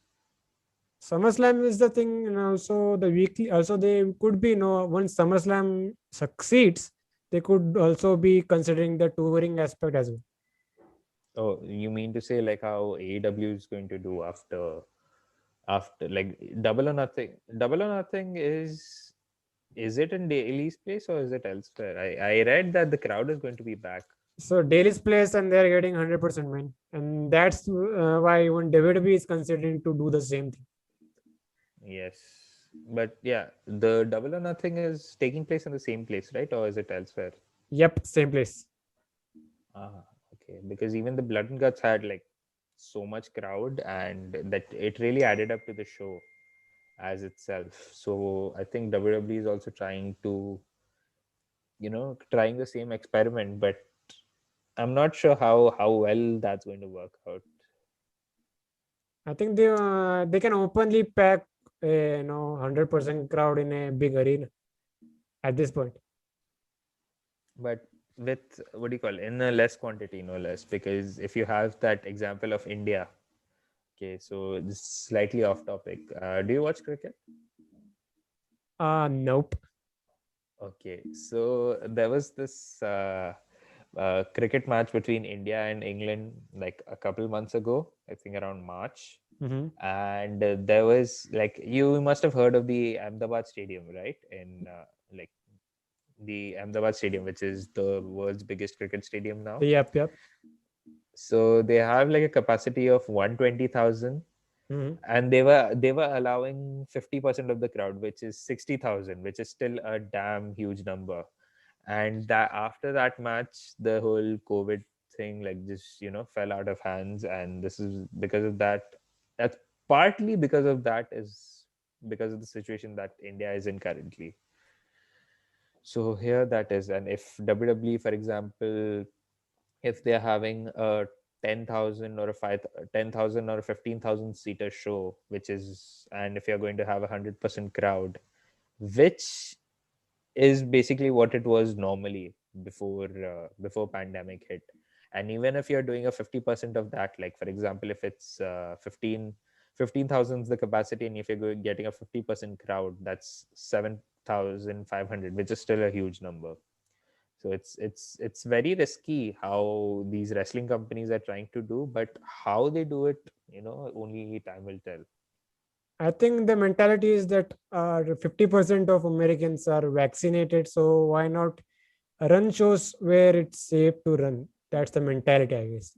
SummerSlam is the thing, and also the weekly. Also, they could be, once SummerSlam succeeds, they could also be considering the touring aspect as well. Oh, you mean to say like how AEW is going to do after like Double or Nothing? Double or Nothing is it in Daly's place or is it elsewhere? I read that the crowd is going to be back. So Daily's place, and they're getting 100% win, and that's why even WWE is considering to do the same thing. Yes, but yeah, the Double or Nothing is taking place in the same place, right? Or is it elsewhere? Yep, same place. Ah, okay. Because even the Blood and Guts had like so much crowd, and that it really added up to the show as itself. So I think WWE is also trying to, trying the same experiment, but I'm not sure how well that's going to work out. I think they can openly pack a 100% crowd in a big arena at this point. But with, what do you call, in a less quantity, no less, because if you have that example of India. Okay, so this is slightly off topic. Do you watch cricket? Nope. Okay, so there was this cricket match between India and England like a couple months ago, I think around March. Mm-hmm. And there was like, you must have heard of the Ahmedabad Stadium, right? In like the Ahmedabad Stadium, which is the world's biggest cricket stadium now. Yep, yep. So they have like a capacity of 120,000, Mm-hmm. and they were allowing 50% of the crowd, which is 60,000, which is still a damn huge number. And that after that match, the whole COVID thing like just fell out of hands, and this is because of that. That's partly because of that, is because of the situation that India is in currently. So here that is, and if WWE, for example, if they're having a 10,000 or a 10,000 or a 15,000 seater show, which is, and if you're going to have 100% crowd, which is basically what it was normally before pandemic hit. And even if you're doing a 50% of that, like for example, if it's 15,000 is the capacity, and if you're getting a 50% crowd, that's 7,500, which is still a huge number. So it's very risky how these wrestling companies are trying to do, but how they do it, only time will tell. I think the mentality is that 50% of Americans are vaccinated, so why not run shows where it's safe to run? That's the mentality, I guess.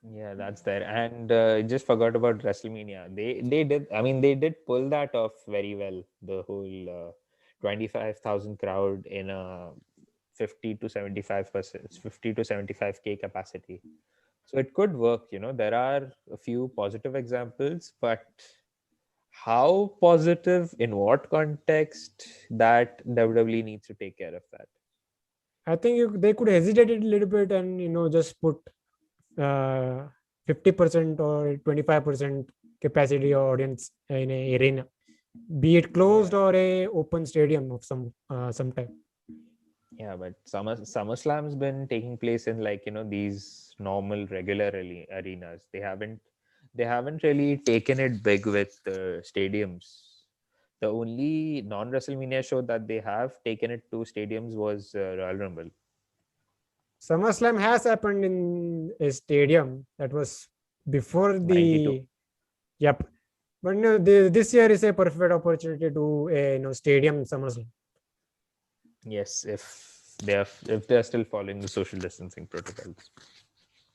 Yeah, that's there. And just forgot about WrestleMania. They did. I mean, they did pull that off very well. The whole 25,000 crowd in a 50 to 75 k capacity. So it could work, there are a few positive examples, but how positive, in what context, that WWE needs to take care of that. I think they could hesitate it a little bit and just put uh, 50% or 25% capacity audience in a arena, be it closed Yeah. or a open stadium of some type. Yeah, but SummerSlam's been taking place in, like, these normal regular arenas. They haven't really taken it big with stadiums. The only non-WrestleMania show that they have taken it to stadiums was Royal Rumble. SummerSlam has happened in a stadium that was before 92. the. Yep. But this year is a perfect opportunity to a stadium SummerSlam. Yes, if they're still following the social distancing protocols.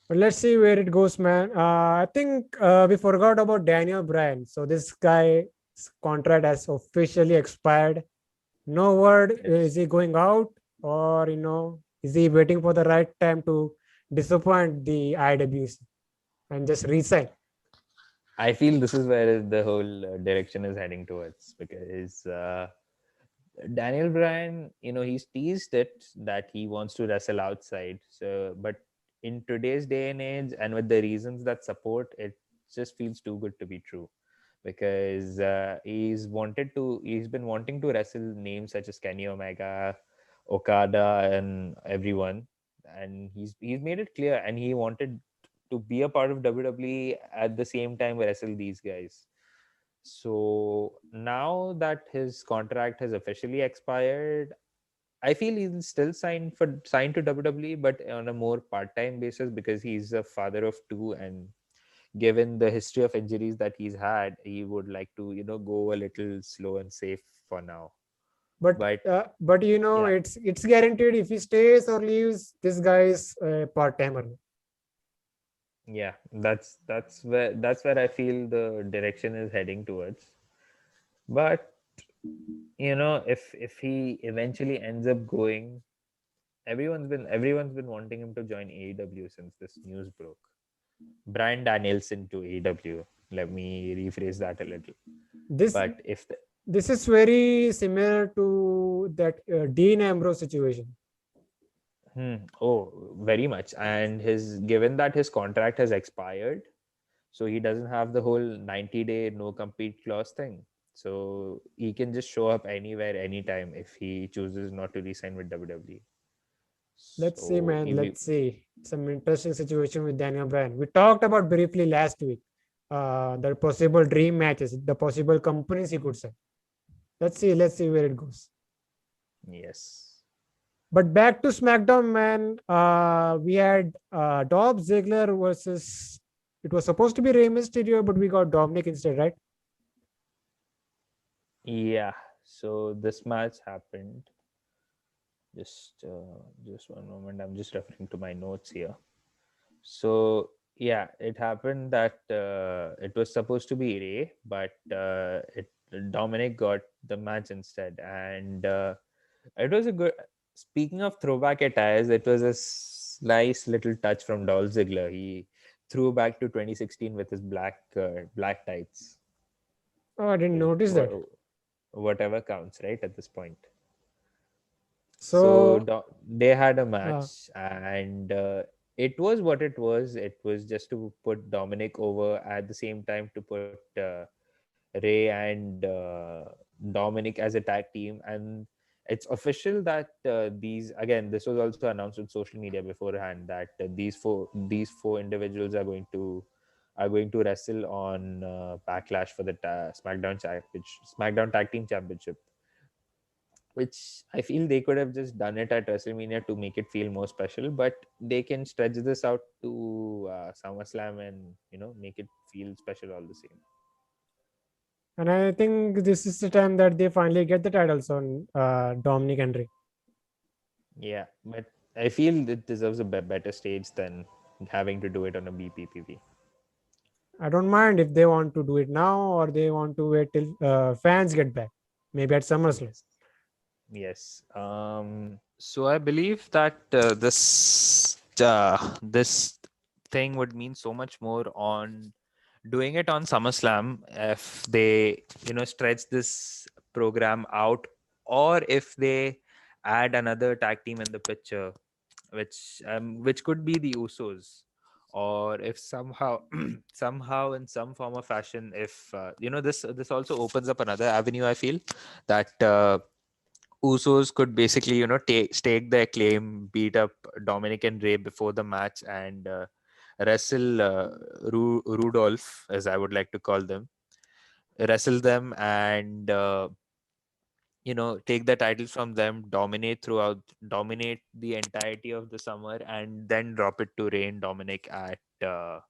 But let's see where it goes, man. I think we forgot about Daniel Bryan. So this guy's contract has officially expired. No word is Yes. he going out, or is he waiting for the right time to disappoint the IWC and just resign? I feel this is where the whole direction is heading towards, because Daniel Bryan, he's teased it that he wants to wrestle outside. So, but in today's day and age, and with the reasons that support it, just feels too good to be true. Because he's been wanting to wrestle names such as Kenny Omega, Okada, and everyone, and he's made it clear, and he wanted to be a part of WWE at the same time wrestle these guys. So now that his contract has officially expired, I feel he'll still sign to WWE, but on a more part-time basis, because he's a father of two, and given the history of injuries that he's had, he would like to go a little slow and safe for now. But But yeah, it's guaranteed if he stays or leaves. This guy is a part timer. yeah, that's where I feel the direction is heading towards. But if he eventually ends up going, everyone's been wanting him to join AEW since this news broke. Brian Danielson to AEW. Let me rephrase that a little. This But if the, this is very similar to that Dean Ambrose situation. very much. And his given that his contract has expired, so he doesn't have the whole 90-day no compete clause thing. So he can just show up anywhere, anytime if he chooses not to resign with WWE. Let's see, So man. he be, Let's see. Some interesting situation with Daniel Bryan. We talked about briefly last week. The possible dream matches, the possible companies he could say. Let's see. Let's see where it goes. yes. But back to SmackDown, man. We had Dolph Ziggler versus. It was supposed to be Rey Mysterio, but we got Dominic instead, right? Yeah. So this match happened. Just one moment. I'm just referring to my notes here. So yeah, it happened that it was supposed to be Ray, but it Dominic got the match instead, and it was a good. Speaking of throwback attires, it was a nice little touch from Dolph Ziggler. He threw back to 2016 with his black tights. Oh, I didn't So notice that. whatever counts, right, at this point. So So, they had a uh, match, and it was what it was. It was just to put Dominic over, at the same time to put Ray and Dominic as a tag team. And it's official that this was also announced on social media beforehand, that these four individuals are going to wrestle on Backlash for the SmackDown Tag Team Championship, which I feel they could have just done it at WrestleMania to make it feel more special, but they can stretch this out to SummerSlam and make it feel special all the same. and I think this is the time that they finally get the titles on Dominic and Rey. Yeah, but I feel it deserves a better stage than having to do it on a BPPV. I don't mind if they want to do it now or they want to wait till fans get back, maybe at SummerSlam. Yes. Yes. So I believe that this thing would mean so much more on doing it on SummerSlam if they, stretch this program out, or if they add another tag team in the picture, which could be the Usos, or if somehow somehow in some form or fashion, if this also opens up another avenue. I feel that Usos could basically, stake their claim, beat up Dominic and Ray before the match, and wrestle Rudolph, as I would like to call them, wrestle them, and take the titles from them, dominate the entirety of the summer, and then drop it to Ray and Dominic at SummerSlam.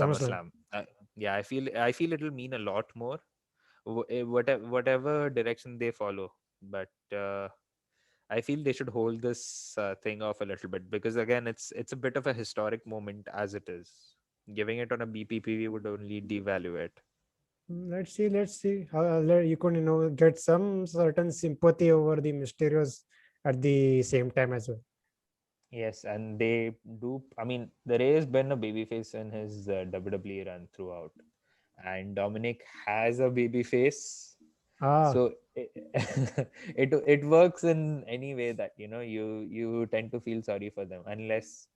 SummerSlam. Yeah, I feel it'll mean a lot more, whatever direction they follow. But I feel they should hold this thing off a little bit, because again, it's a bit of a historic moment as it is. Giving it on a BPPV would only devalue it. Let's see. Let's see how you can get some certain sympathy over the Mysterios at the same time as well. Yes, and they do. I mean, the Ray has been a babyface in his WWE run throughout, and Dominic has a babyface, Ah, so it works in any way that you tend to feel sorry for them, unless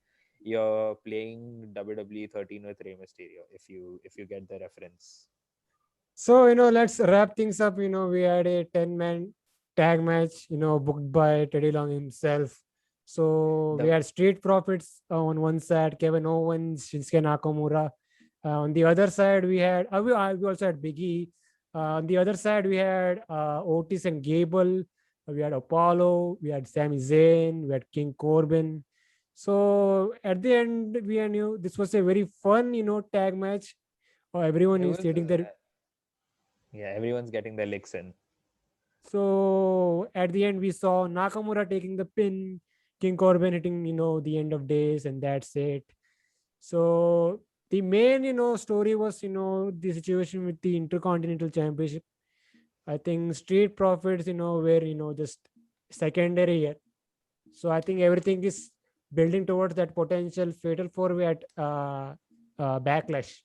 you're playing WWE 13 with Rey Mysterio. If you get the reference. so let's wrap things up. We had a 10-man tag match. Booked by Teddy Long himself. So we The had Street Profits on one side, Kevin Owens, Shinsuke Nakamura. On the other side, we had we also had Biggie. On the other side, we had Otis and Gable. We had Apollo. We had Sami Zayn. We had King Corbin. So at the end, we knew this was a very fun, tag match. Everyone it is was stating their. Yeah, everyone's getting their licks in. So at the end, we saw Nakamura taking the pin, King Corbin hitting, the end of days, and that's it. So the main, story was, the situation with the Intercontinental Championship. I think Street Profits, were, just secondary here. So I think everything is building towards that potential fatal four-way at Backlash.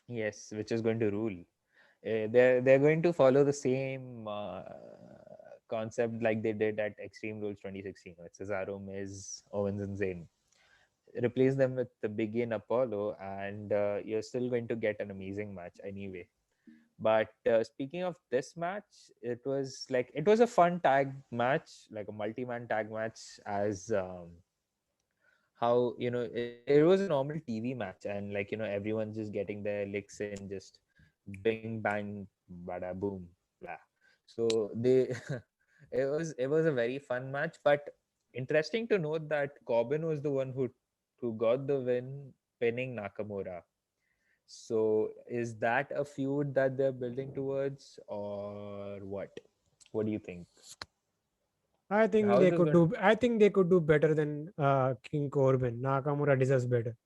Yes, which is going to rule. They're going to follow the same concept like they did at Extreme Rules 2016 with Cesaro, Miz, Owens, and Zayn. Replace them with the Big E and Apollo, and you're still going to get an amazing match anyway. But speaking of this match, it was a fun tag match, like a multi-man tag match, as how it was a normal TV match, and everyone's just getting their licks in, just bing bang bada boom blah. So they it was a very fun match, but interesting to note that Corbin was the one who got the win, pinning Nakamura. So is that a feud that they're building towards, or what do you think? I think How is they this could going? do. I think they could do better than King Corbin. Nakamura deserves better.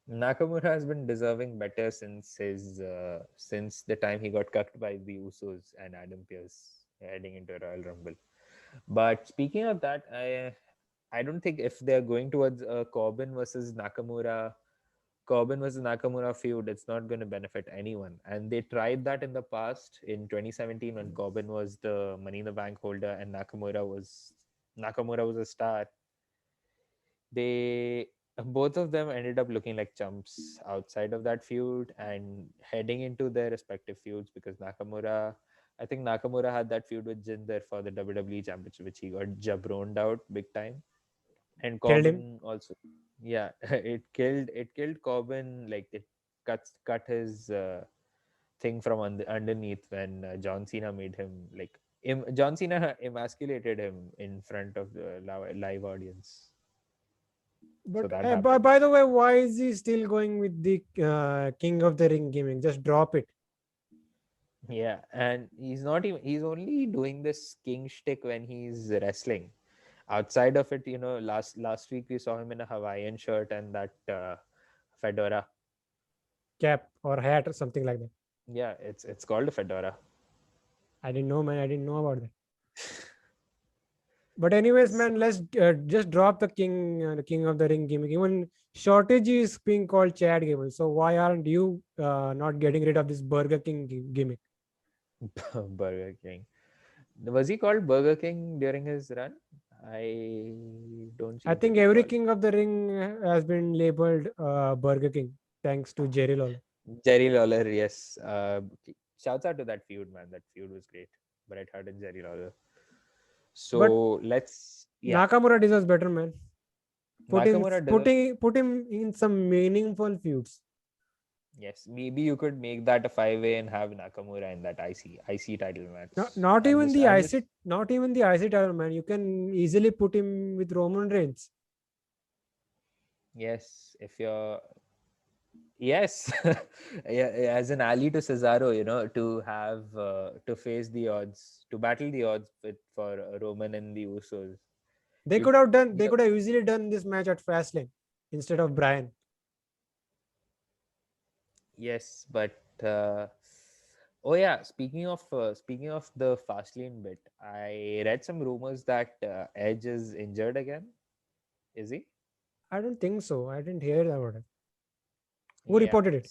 Nakamura has been deserving better since the time he got cucked by the Usos and Adam Pearce heading into Royal Rumble. But speaking of that, I don't think if they're going towards a Corbin versus Nakamura feud, it's not going to benefit anyone. And they tried that in the past in 2017 when Corbin was the Money in the Bank holder and Nakamura was a star. They Both of them ended up looking like chumps outside of that feud and heading into their respective feuds, because I think Nakamura had that feud with Jinder for the WWE Championship, which he got jabroned out big time. And Killed him. Corbin also, yeah, it killed Corbin, like it cut his thing from underneath when John Cena made him like John Cena emasculated him in front of the live audience. So But that by happened. the way, why is he still going with the King of the Ring gimmick? Just drop it. Yeah, and he's only doing this king shtick when he's wrestling. Outside of it, last week we saw him in a Hawaiian shirt and that fedora. Cap or hat or something like that. Yeah, it's called a fedora. I didn't know, man. I didn't know about that. But anyways, So, man, let's just drop the King of the Ring gimmick. Even Shortage is being called Chad Gable. So why aren't you not getting rid of this Burger King gimmick? Burger King. Was he called Burger King during his run? I don't I seem to think every recall. King of the Ring has been labeled Burger King thanks to Jerry Lawler. Jerry Lawler, yes. Shouts out to that feud, man. That feud was great. Bret Hart and Jerry Lawler. But So yeah, Nakamura deserves better, man. Nakamura deserves. Put him in some meaningful feuds. Yes, maybe you could make that a 5-way and have Nakamura in that IC title match. Not I'm even just, the I'm just. IC title, man. You can easily put him with Roman Reigns. Yes, if you're. Yes, yeah, as an ally to Cesaro, to have to face the odds, to battle the odds for Roman and the Usos. You, They you could have easily done this match at Fastlane instead of Bryan. Yes, but oh yeah, speaking of the Fastlane bit, I read some rumors that Edge is injured again. Is he? I don't think so. I didn't hear about it. Who Yeah. reported it?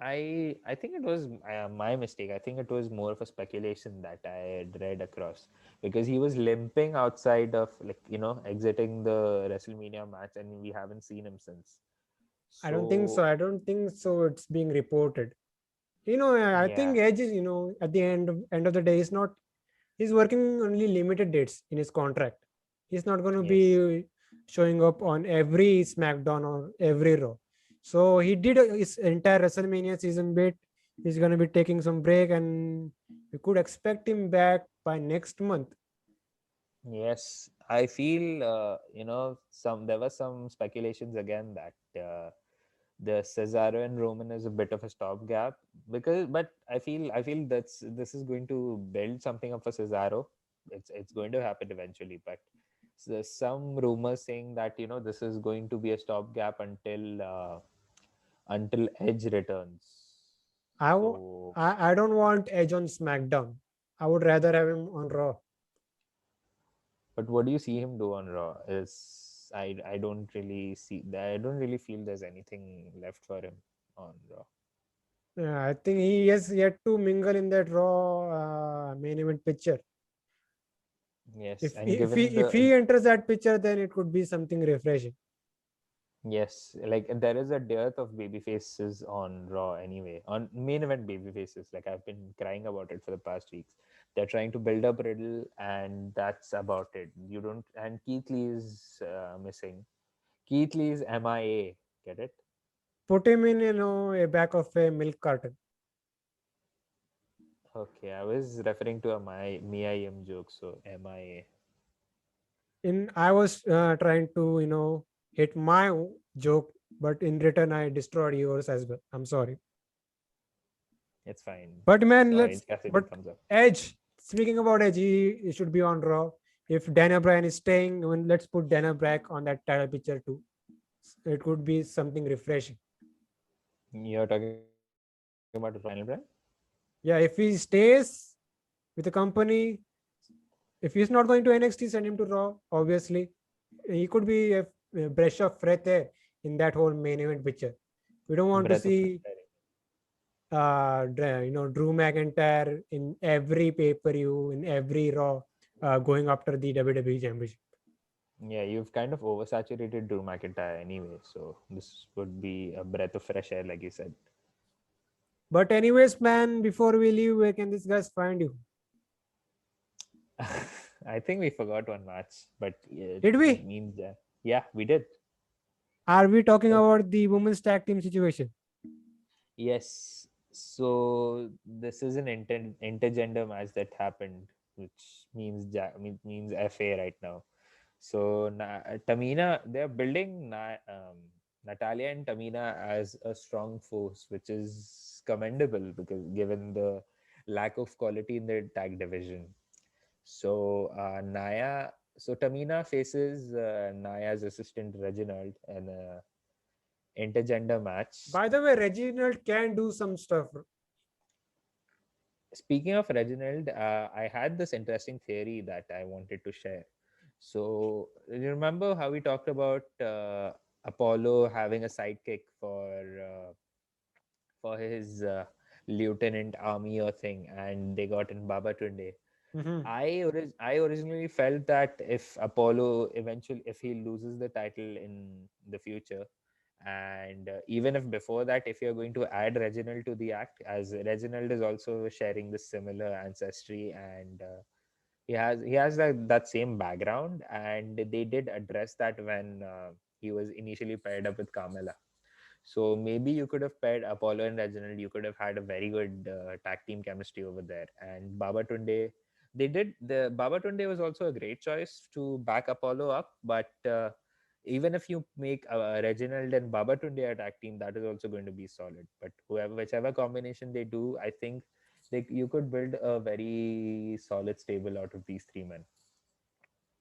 I think it was my mistake. I think it was more of a speculation that I had read across because he was limping outside of exiting the WrestleMania match, and we haven't seen him since. I don't think so. So I don't think so. It's being reported. I yeah, think Edge is, at the end of the day, he's working only limited dates in his contract. He's not going to yes. be showing up on every SmackDown or every Raw. So he did his entire WrestleMania season bit. He's going to be taking some break, and we could expect him back by next month. Yes, I feel some there were some speculations again that the Cesaro and Roman is a bit of a stopgap but I feel this is going to build something up for Cesaro. It's going to happen eventually, but there's some rumors saying that this is going to be a stopgap until Edge returns. I, w- So, I don't want Edge on SmackDown. I would rather have him on Raw. but what do you see him do on Raw? I don't really see that. I don't really feel there's anything left for him on Raw. Yeah, I think he has yet to mingle in that Raw main event picture. Yes, If and if he given if the he enters that picture, then it could be something refreshing. yes, like there is a dearth of baby faces on Raw anyway. On main event baby faces, like I've been crying about it for the past weeks. They're trying to build up Riddle, and that's about it. You don't. And Keith Lee is missing. Keith Lee is MIA. Get it? Put him in, a back of a milk carton. Okay, I was referring to a my Mia Yim joke, so MIA. I was trying to, hit my joke, but in return I destroyed yours as well. I'm sorry. It's fine. But man, Orange Cassidy but thumbs up. Edge. Speaking about Edge, he should be on Raw. If Daniel Bryan is staying, let's put Daniel Bryan on that title picture too. It could be something refreshing. You're talking about Daniel Bryan? Yeah, if he stays with the company, if he's not going to NXT, send him to Raw. Obviously, he could be a breath of fresh air in that whole main event picture. We don't want to Breath of fresh see, air. Drew McIntyre in every pay per view, in every Raw, going after the WWE Championship. Yeah, you've kind of oversaturated Drew McIntyre anyway, so this would be a breath of fresh air, like you said. But anyways, man, before we leave, where can these guys find you? I think we forgot one match, but Did it we? means that yeah, we did. Are we talking But about the women's tag team situation? yes, so this is an intergender match that happened, which means FA right now. So Tamina, they're building Natalia and Tamina as a strong force, which is commendable because given the lack of quality in the tag division. So Tamina faces Naya's assistant Reginald in a intergender match. By the way, Reginald can do some stuff. Speaking of Reginald, I had this interesting theory that I wanted to share. So, you remember how we talked about Apollo having a sidekick for his lieutenant army or thing, and they got in Baba Tunde. Mhm. I originally felt that if Apollo eventually, if he loses the title in the future, and even if before that, if you're going to add Reginald to the act, as Reginald is also sharing this similar ancestry, and he has that same background, and they did address that when he was initially paired up with Carmela. So maybe you could have paired Apollo and Reginald. You could have had a very good tag team chemistry over there. And Baba Tunde, the Baba Tunde was also a great choice to back Apollo up. But even if you make Reginald and Baba Tunde a tag team, that is also going to be solid. But whichever combination they do, I think you could build a very solid stable out of these three men.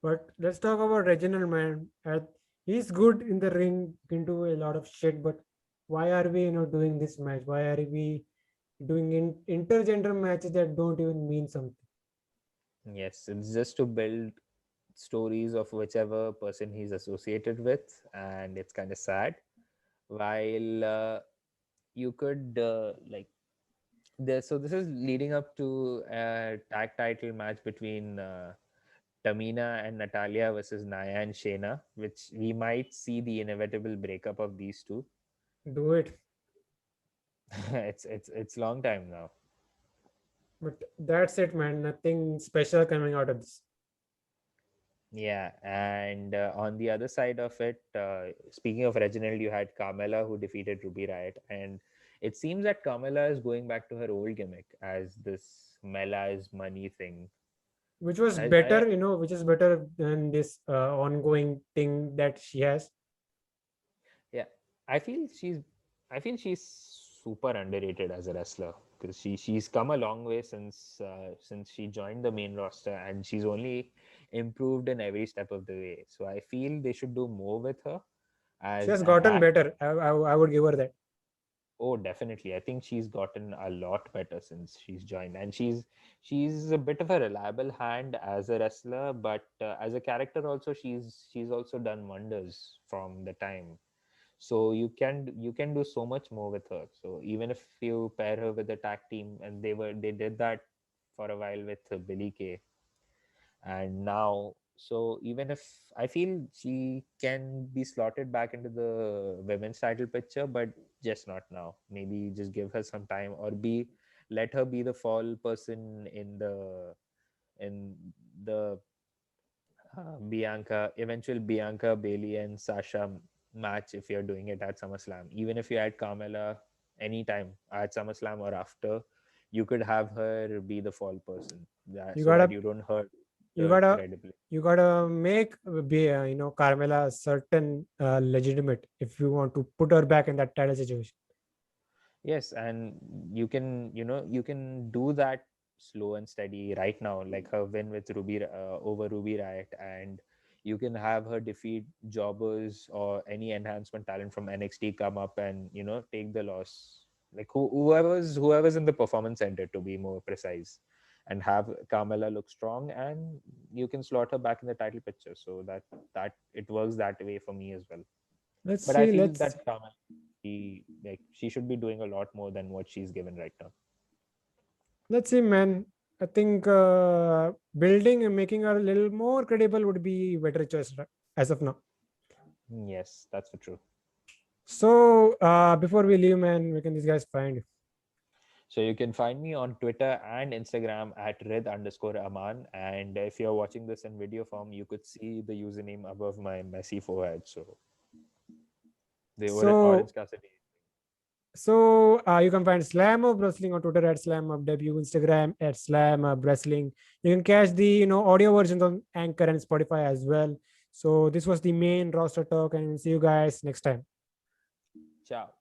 But let's talk about Reginald, man. He's good in the ring, can do a lot of shit. But why are we, doing this match? Why are we doing intergender matches that don't even mean something? Yes, it's just to build stories of whichever person he's associated with, and it's kind of sad. While you could so this is leading up to a tag title match between Tamina and Natalia versus Naya and Shayna, which we might see the inevitable breakup of these two. Do it. It's long time now. But that's it, man. Nothing special coming out of this. Yeah, and on the other side of it, speaking of Reginald, you had Carmella who defeated Ruby Riot, and it seems that Carmella is going back to her old gimmick as this Mela is money thing. Which was I better, which is better than this ongoing thing that she has. Yeah, I feel she's I feel she's super underrated as a wrestler because she's come a long way since she joined the main roster, and she's only improved in every step of the way. So I feel they should do more with her She as has an gotten act. better. I would give her that. Oh, definitely. I think she's gotten a lot better since she's joined, and she's a bit of a reliable hand as a wrestler, but as a character also, she's also done wonders from the time. So you can do so much more with her. So even if you pair her with a tag team, and they did that for a while with Billy Kay, and now, so even if I feel she can be slotted back into the women's title picture, but just not now. Maybe just give her some time, or be let her be the fall person in the eventual Bianca, Bailey, and Sasha match if you're doing it at SummerSlam. Even if you add Carmella anytime at SummerSlam or after, you could have her be the fall person, You so that gotta you don't hurt you her gotta credibly. you gotta make Carmela certain legitimate if you want to put her back in that title situation. Yes, and you can do that slow and steady right now, like her win with over Ruby Riot, and you can have her defeat jobbers or any enhancement talent from NXT come up and take the loss. Like whoever's in the performance center, to be more precise, and have Carmella look strong, and you can slot her back in the title picture, so that it works that way for me as well. Let's But I see. feel Let's that Carmella, she should be doing a lot more than what she's given right now. let's see, man. I think building and making her a little more credible would be better choice as of now. Yes, that's for true. So before we leave, man, where can these guys find you? So you can find me on Twitter and Instagram at rid_aman. And if you're watching this in video form, you could see the username above my messy forehead. So the So Orange Cassidy. you can find Slam of Wrestling on Twitter at Slam of W, Instagram at Slam of Wrestling. You can catch the audio versions on Anchor and Spotify as well. So this was the main roster talk, and see you guys next time. Ciao.